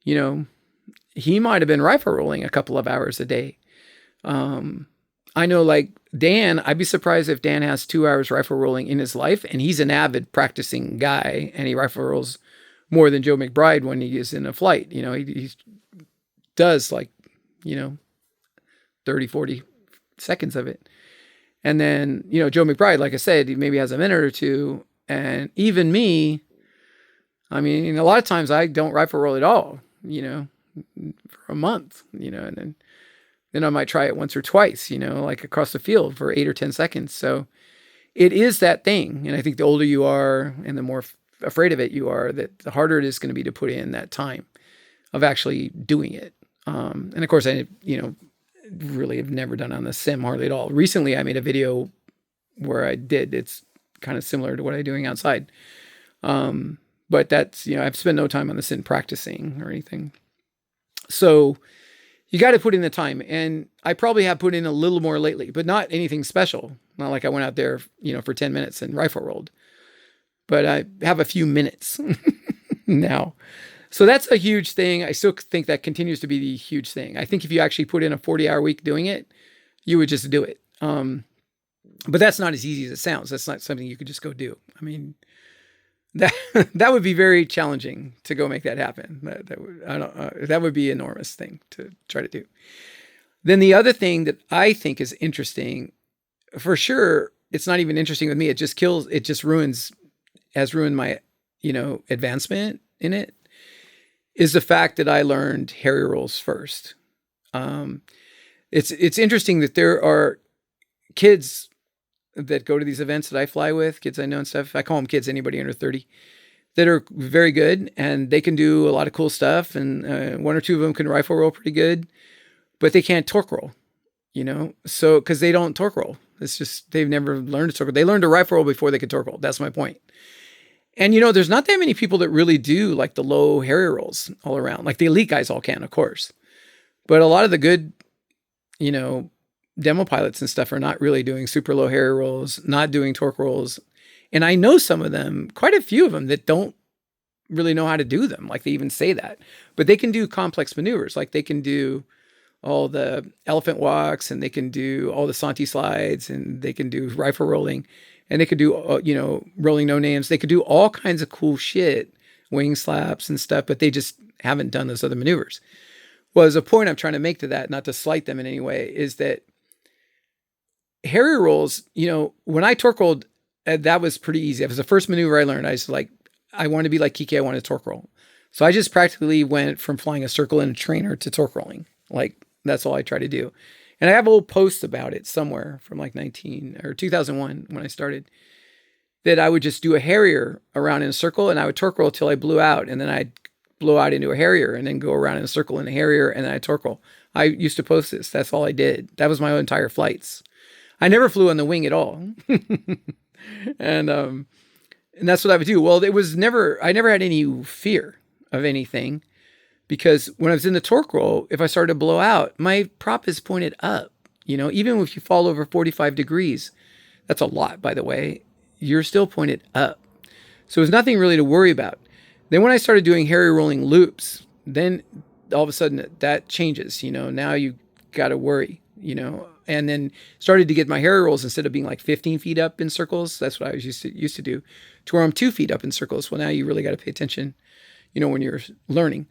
he might have been rifle rolling a couple of hours a day. I know, like Dan, I'd be surprised if Dan has 2 hours rifle rolling in his life, and he's an avid practicing guy, and he rifle rolls more than Joe McBride when he is in a flight. He does like, 30, 40 seconds of it. And then, Joe McBride, like I said, he maybe has a minute or two. And even me, I mean, a lot of times I don't rifle roll at all, for a month, and then I might try it once or twice, like across the field for 8 or 10 seconds. So it is that thing. And I think the older you are and the more afraid of it you are, that the harder it is going to be to put in that time of actually doing it. And of course, I, really have never done on the sim hardly at all. Recently, I made a video where I did. It's kind of similar to what I'm doing outside. But that's, I've spent no time on the sim practicing or anything. So you got to put in the time. And I probably have put in a little more lately, but not anything special. Not like I went out there, for 10 minutes and rifle rolled. But I have a few minutes now. So that's a huge thing. I still think that continues to be the huge thing. I think if you actually put in a 40-hour week doing it, you would just do it. But that's not as easy as it sounds. That's not something you could just go do. I mean, that would be very challenging to go make that happen. That would be an enormous thing to try to do. Then the other thing that I think is interesting, for sure, it's not even interesting with me. It just has ruined my, advancement in it, is the fact that I learned Harrier rolls first. It's interesting that there are kids that go to these events that I fly with, kids I know and stuff. I call them kids, anybody under 30, that are very good, and they can do a lot of cool stuff. And one or two of them can rifle roll pretty good, but they can't torque roll, so, cause they don't torque roll. It's just, they've never learned to torque roll. They learned to rifle roll before they could torque roll. That's my point. And, there's not that many people that really do like the low Harrier rolls all around. Like the elite guys all can, of course. But a lot of the good, demo pilots and stuff are not really doing super low Harrier rolls, not doing torque rolls. And I know some of them, quite a few of them, that don't really know how to do them. Like they even say that. But they can do complex maneuvers. Like they can do all the elephant walks, and they can do all the Santi slides, and they can do rifle rolling. And they could do, rolling no names. They could do all kinds of cool shit, wing slaps and stuff, but they just haven't done those other maneuvers. Well, there's a point I'm trying to make to that, not to slight them in any way, is that Harrier rolls, when I torque rolled, that was pretty easy. It was the first maneuver I learned. I was like, I wanted to be like Kike. I wanted to torque roll. So I just practically went from flying a circle in a trainer to torque rolling. Like that's all I try to do. And I have a little post about it somewhere from like 2001 when I started, that I would just do a Harrier around in a circle, and I would torque roll till I blew out. And then I'd blow out into a Harrier and then go around in a circle in a Harrier, and then I'd torque roll. I used to post this. That's all I did. That was my entire flights. I never flew on the wing at all. And that's what I would do. Well, I never had any fear of anything. Because when I was in the torque roll, if I started to blow out, my prop is pointed up, even if you fall over 45 degrees, that's a lot, by the way, you're still pointed up. So there's nothing really to worry about. Then when I started doing Harry rolling loops, then all of a sudden that changes, now you got to worry, and then started to get my Harry rolls, instead of being like 15 feet up in circles. That's what I was used to do, to where I'm 2 feet up in circles. Well, now you really got to pay attention, when you're learning.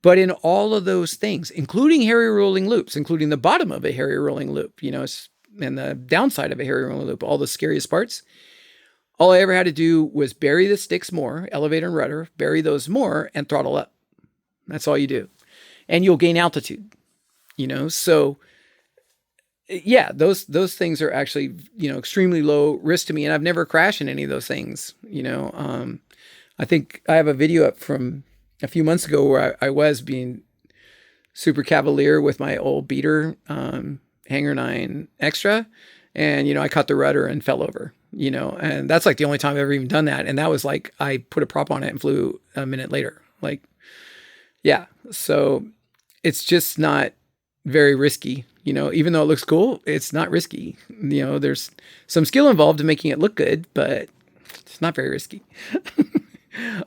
But in all of those things, including Harry rolling loops, including the bottom of a Harry rolling loop, and the downside of a Harry rolling loop, all the scariest parts, all I ever had to do was bury the sticks more, elevator and rudder, bury those more, and throttle up. That's all you do. And you'll gain altitude, So yeah, those things are actually, extremely low risk to me. And I've never crashed in any of those things, I think I have a video up from a few months ago where I was being super cavalier with my old beater, Hanger 9 Extra. And, I caught the rudder and fell over, and that's like the only time I've ever even done that. And that was like, I put a prop on it and flew a minute later. Like, yeah. So it's just not very risky, even though it looks cool, it's not risky. There's some skill involved in making it look good, but it's not very risky.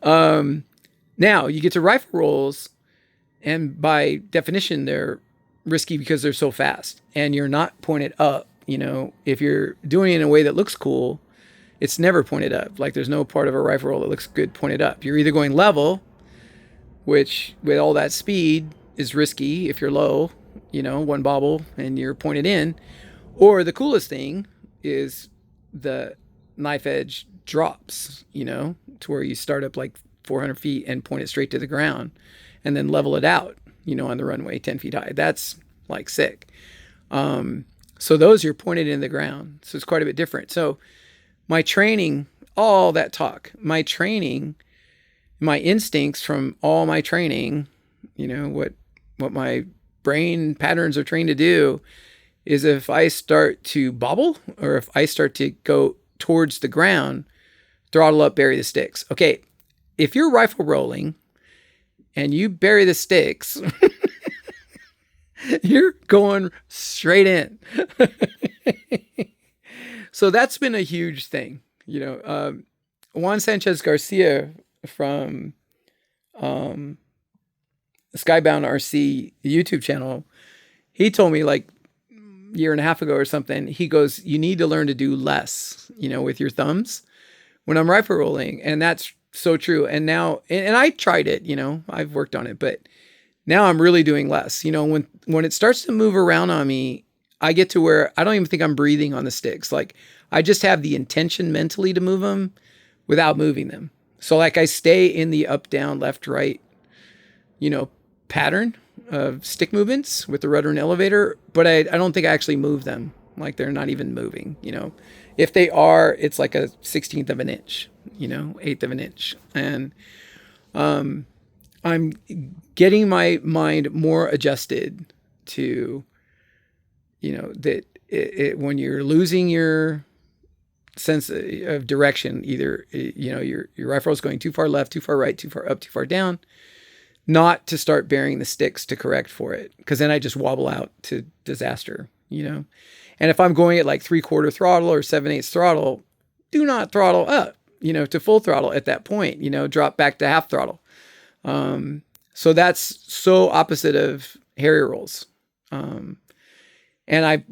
Now you get to rifle rolls, and by definition, they're risky because they're so fast and you're not pointed up. If you're doing it in a way that looks cool, it's never pointed up. Like, there's no part of a rifle roll that looks good pointed up. You're either going level, which with all that speed is risky if you're low, one bobble and you're pointed in, or the coolest thing is the knife edge drops, to where you start up like 400 feet and point it straight to the ground and then level it out, on the runway 10 feet high. That's like sick. So those you're pointed in the ground. So it's quite a bit different. So my training, all that talk, my training, my instincts from all my training, what my brain patterns are trained to do is, if I start to bobble or if I start to go towards the ground, throttle up, bury the sticks. Okay. If you're rifle rolling and you bury the sticks, you're going straight in. So that's been a huge thing. Juan Sanchez Garcia from Skybound RC YouTube channel, he told me like a year and a half ago or something, he goes, you need to learn to do less, with your thumbs when I'm rifle rolling. And that's so true. And now, and I tried it, I've worked on it, but now I'm really doing less. When it starts to move around on me, I get to where I don't even think I'm breathing on the sticks. Like, I just have the intention mentally to move them without moving them. So like, I stay in the up, down, left, right, pattern of stick movements with the rudder and elevator, but I don't think I actually move them. Like, they're not even moving, If they are, it's like a 16th of an inch, 1/8 of an inch. And I'm getting my mind more adjusted to, that when you're losing your sense of direction, either, your rifle is going too far left, too far right, too far up, too far down, not to start burying the sticks to correct for it. Because then I just wobble out to disaster, And if I'm going at like 3/4 throttle or 7/8 throttle, do not throttle up, to full throttle at that point, drop back to half throttle. So that's so opposite of Harry rolls. And I,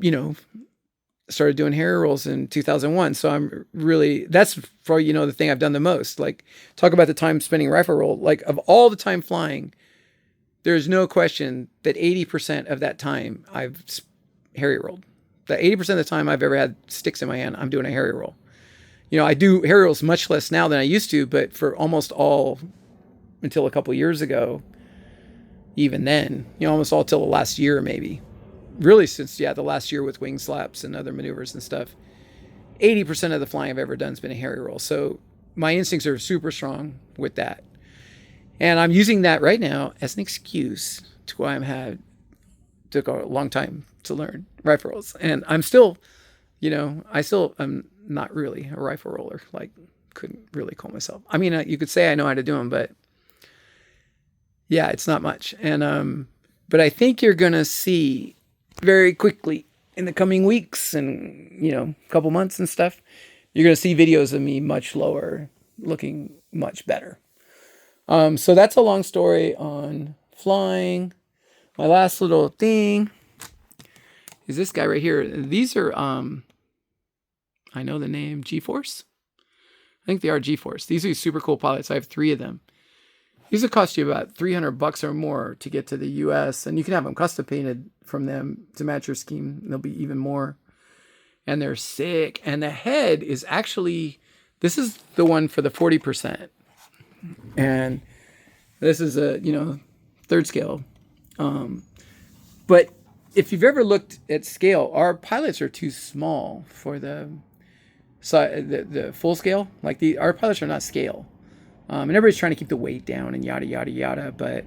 started doing Harry rolls in 2001. So I'm really, that's probably, the thing I've done the most. Like, talk about the time spending rifle roll. Like, of all the time flying, there's no question that 80% of that time I've Harry rolled. The 80% of the time I've ever had sticks in my hand, I'm doing a Harry roll. I do Harry rolls much less now than I used to, but for almost all, until a couple years ago, even then, almost all till the last year, maybe. Really since, the last year with wing slaps and other maneuvers and stuff, 80% of the flying I've ever done has been a Harry roll. So my instincts are super strong with that. And I'm using that right now as an excuse to why took a long time to learn rifle rolls. And I'm still, I'm not really a rifle roller. Like, couldn't really call myself. I mean, you could say I know how to do them, but yeah, it's not much. And, but I think you're going to see very quickly in the coming weeks and, couple months and stuff, you're going to see videos of me much lower, looking much better. So that's a long story on flying. My last little thing is this guy right here. These are, I know the name, G-Force. I think they are G-Force. These are super cool pilots. I have 3 of them. These will cost you about $300 or more to get to the US, and you can have them custom painted from them to match your scheme. They'll be even more. And they're sick. And the head is actually, this is the one for the 40%. And this is a, 3rd scale. But if you've ever looked at scale, our pilots are too small for the full scale. Like our pilots are not scale. And everybody's trying to keep the weight down and yada, yada, yada. But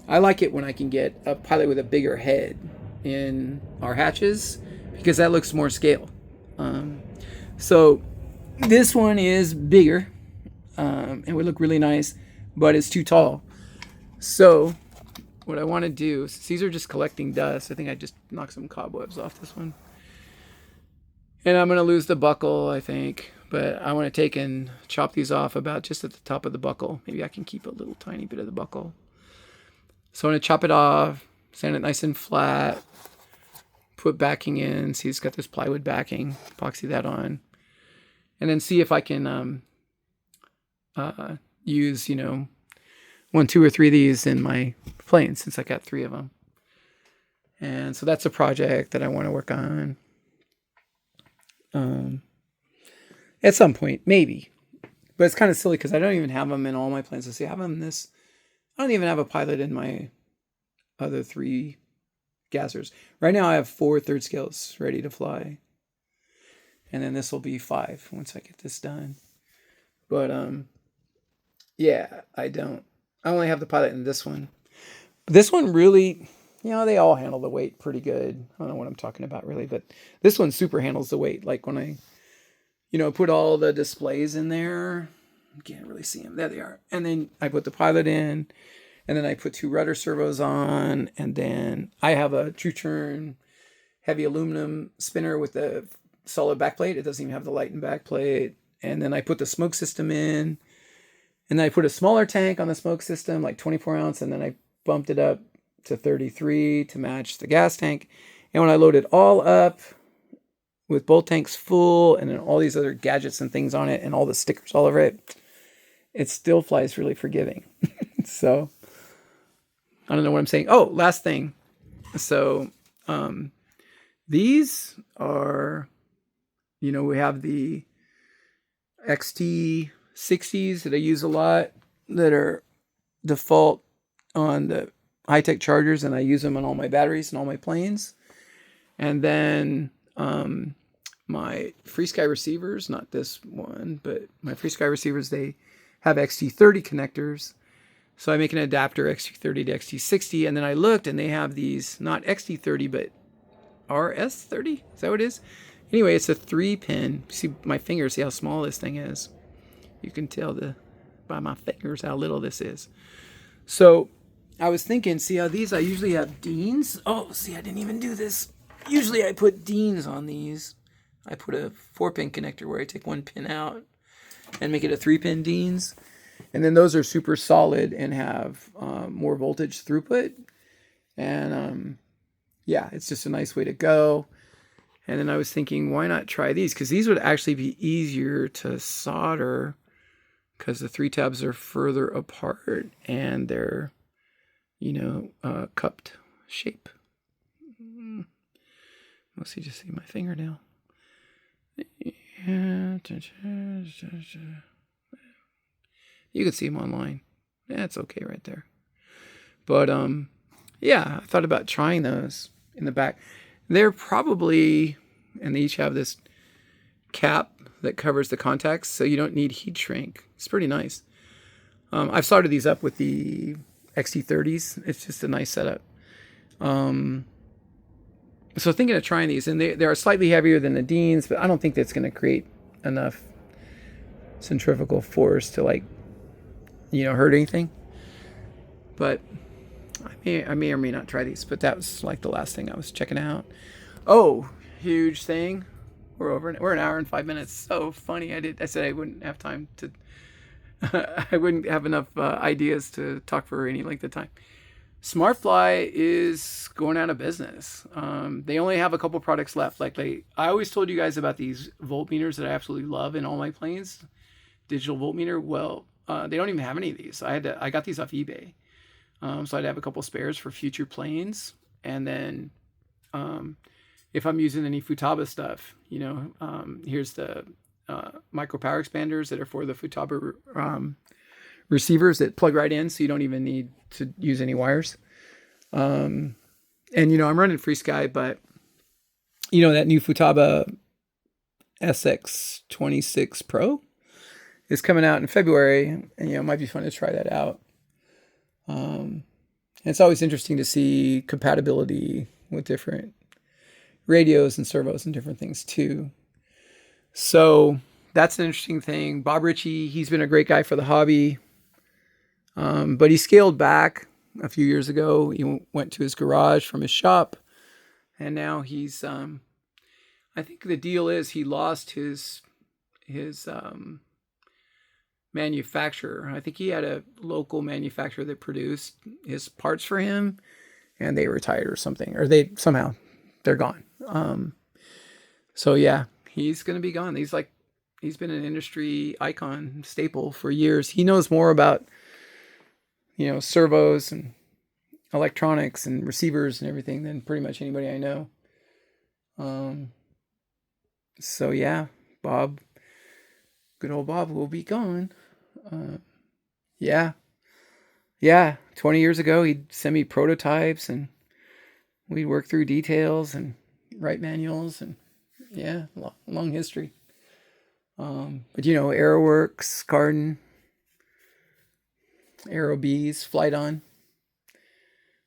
I like it when I can get a pilot with a bigger head in our hatches because that looks more scale. So this one is bigger and would look really nice, but it's too tall. So what I want to do, since these are just collecting dust, I think I just knocked some cobwebs off this one. And I'm going to lose the buckle, I think. But I want to take and chop these off about just at the top of the buckle. Maybe I can keep a little tiny bit of the buckle. So I'm going to chop it off, sand it nice and flat, put backing in. See, it's got this plywood backing, epoxy that on. And then see if I can use, 1, 2, or 3 of these in my plane, since I got 3 of them. And so that's a project that I want to work on. At some point, maybe. But it's kind of silly because I don't even have them in all my planes. So see, I have them in this. I don't even have a pilot in my other 3 gassers. Right now I have 4 3rd scales ready to fly. And then this will be 5 once I get this done. But yeah, I only have the pilot in this one. But this one really, they all handle the weight pretty good. I don't know what I'm talking about really, but this one super handles the weight. Like when I put all the displays in there. You can't really see them. There they are. And then I put the pilot in. And then I put 2 rudder servos on. And then I have a true turn heavy aluminum spinner with a solid backplate. It doesn't even have the Lighten backplate. And then I put the smoke system in. And then I put a smaller tank on the smoke system, like 24 ounce. And then I bumped it up to 33 to match the gas tank. And when I load it all up, with both tanks full and then all these other gadgets and things on it and all the stickers all over it, it still flies really forgiving. So I don't know what I'm saying. Oh, last thing. So these are, we have the XT60s that I use a lot that are default on the high-tech chargers, and I use them on all my batteries and all my planes. And then my FreeSky receivers, not this one, but my FreeSky receivers, they have XT30 connectors. So I make an adapter XT30 to XT60, and then I looked and they have these, not XT30, but RS30? Is that what it is? Anyway, it's a 3-pin. See my fingers, see how small this thing is. You can tell by my fingers how little this is. So I was thinking, see how these, I usually have Deans. Oh, see, I didn't even do this. Usually I put Deans on these. I put a 4-pin connector where I take 1 pin out and make it a 3-pin Deans. And then those are super solid and have more voltage throughput. And yeah, it's just a nice way to go. And then I was thinking, why not try these? Because these would actually be easier to solder because the 3 tabs are further apart and they're, cupped shape. Mostly just see my fingernail. You can see them online. That's okay right there. But yeah, I thought about trying those in the back. They're probably, and they each have this cap that covers the contacts, so you don't need heat shrink. It's pretty nice. I've soldered these up with the XT30s. It's just a nice setup. So thinking of trying these, and they are slightly heavier than the Deans, but I don't think that's going to create enough centrifugal force to hurt anything. But I may or may not try these, but that was like the last thing I was checking out. Oh, huge thing. We're an hour and 5 minutes. So funny. I said I wouldn't have time to. I wouldn't have enough ideas to talk for any length of time. Smartfly is going out of business. They only have a couple products left. I always told you guys about these voltmeters that I absolutely love in all my planes. Digital voltmeter. Well, they don't even have any of these. I got these off eBay. So I'd have a couple spares for future planes, and then if I'm using any Futaba stuff, here's the micro power expanders that are for the Futaba receivers that plug right in, so you don't even need to use any wires. And I'm running FrSky, but that new Futaba SX26 Pro is coming out in February, and it might be fun to try that out. It's always interesting to see compatibility with different radios and servos and different things too. So that's an interesting thing. Bob Ritchie, he's been a great guy for the hobby, but he scaled back a few years ago. He went to his garage from his shop, and now he's I think the deal is he lost his manufacturer. I think he had a local manufacturer that produced his parts for him, and they retired or something, or they're gone. So yeah, he's going to be gone. He's been an industry icon staple for years. He knows more about, servos and electronics and receivers and everything than pretty much anybody I know. So yeah, Bob, good old Bob will be gone. Yeah. 20 years ago, he'd send me prototypes and we'd work through details and write manuals, and yeah, long history. But AeroWorks, Garden, Aerobees, Flight On,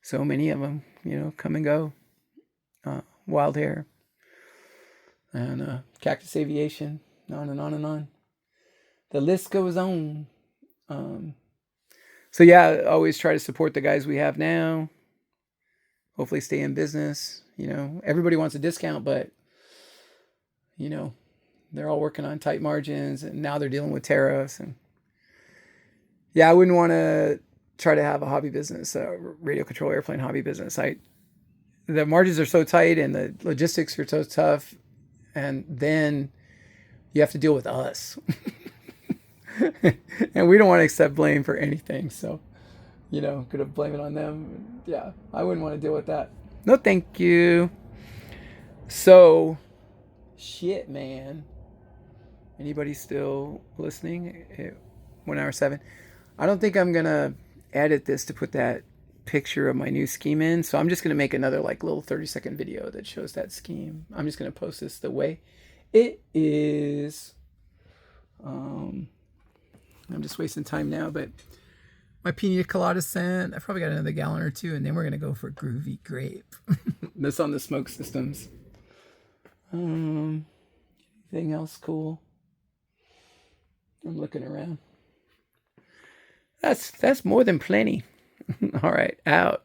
so many of them, come and go. Wild Hair, and Cactus Aviation, on and on and on. The list goes on. So yeah, I always try to support the guys we have now. Hopefully stay in business. Everybody wants a discount, but they're all working on tight margins, and now they're dealing with tariffs. And yeah, I wouldn't want to try to have a hobby business, a radio control airplane hobby business. The margins are so tight and the logistics are so tough, and then you have to deal with us. And we don't want to accept blame for anything. So, gonna blame it on them. Yeah, I wouldn't want to deal with that. No, thank you. So, shit, man. Anybody still listening? 1 hour 7. I don't think I'm gonna edit this to put that picture of my new scheme in. So I'm just gonna make another little 30-second video that shows that scheme. I'm just gonna post this the way it is. I'm just wasting time now, but my pina colada scent, I probably got another gallon or two, and then we're going to go for Groovy Grape. That's on the smoke systems. Anything else cool? I'm looking around. That's more than plenty. All right, out.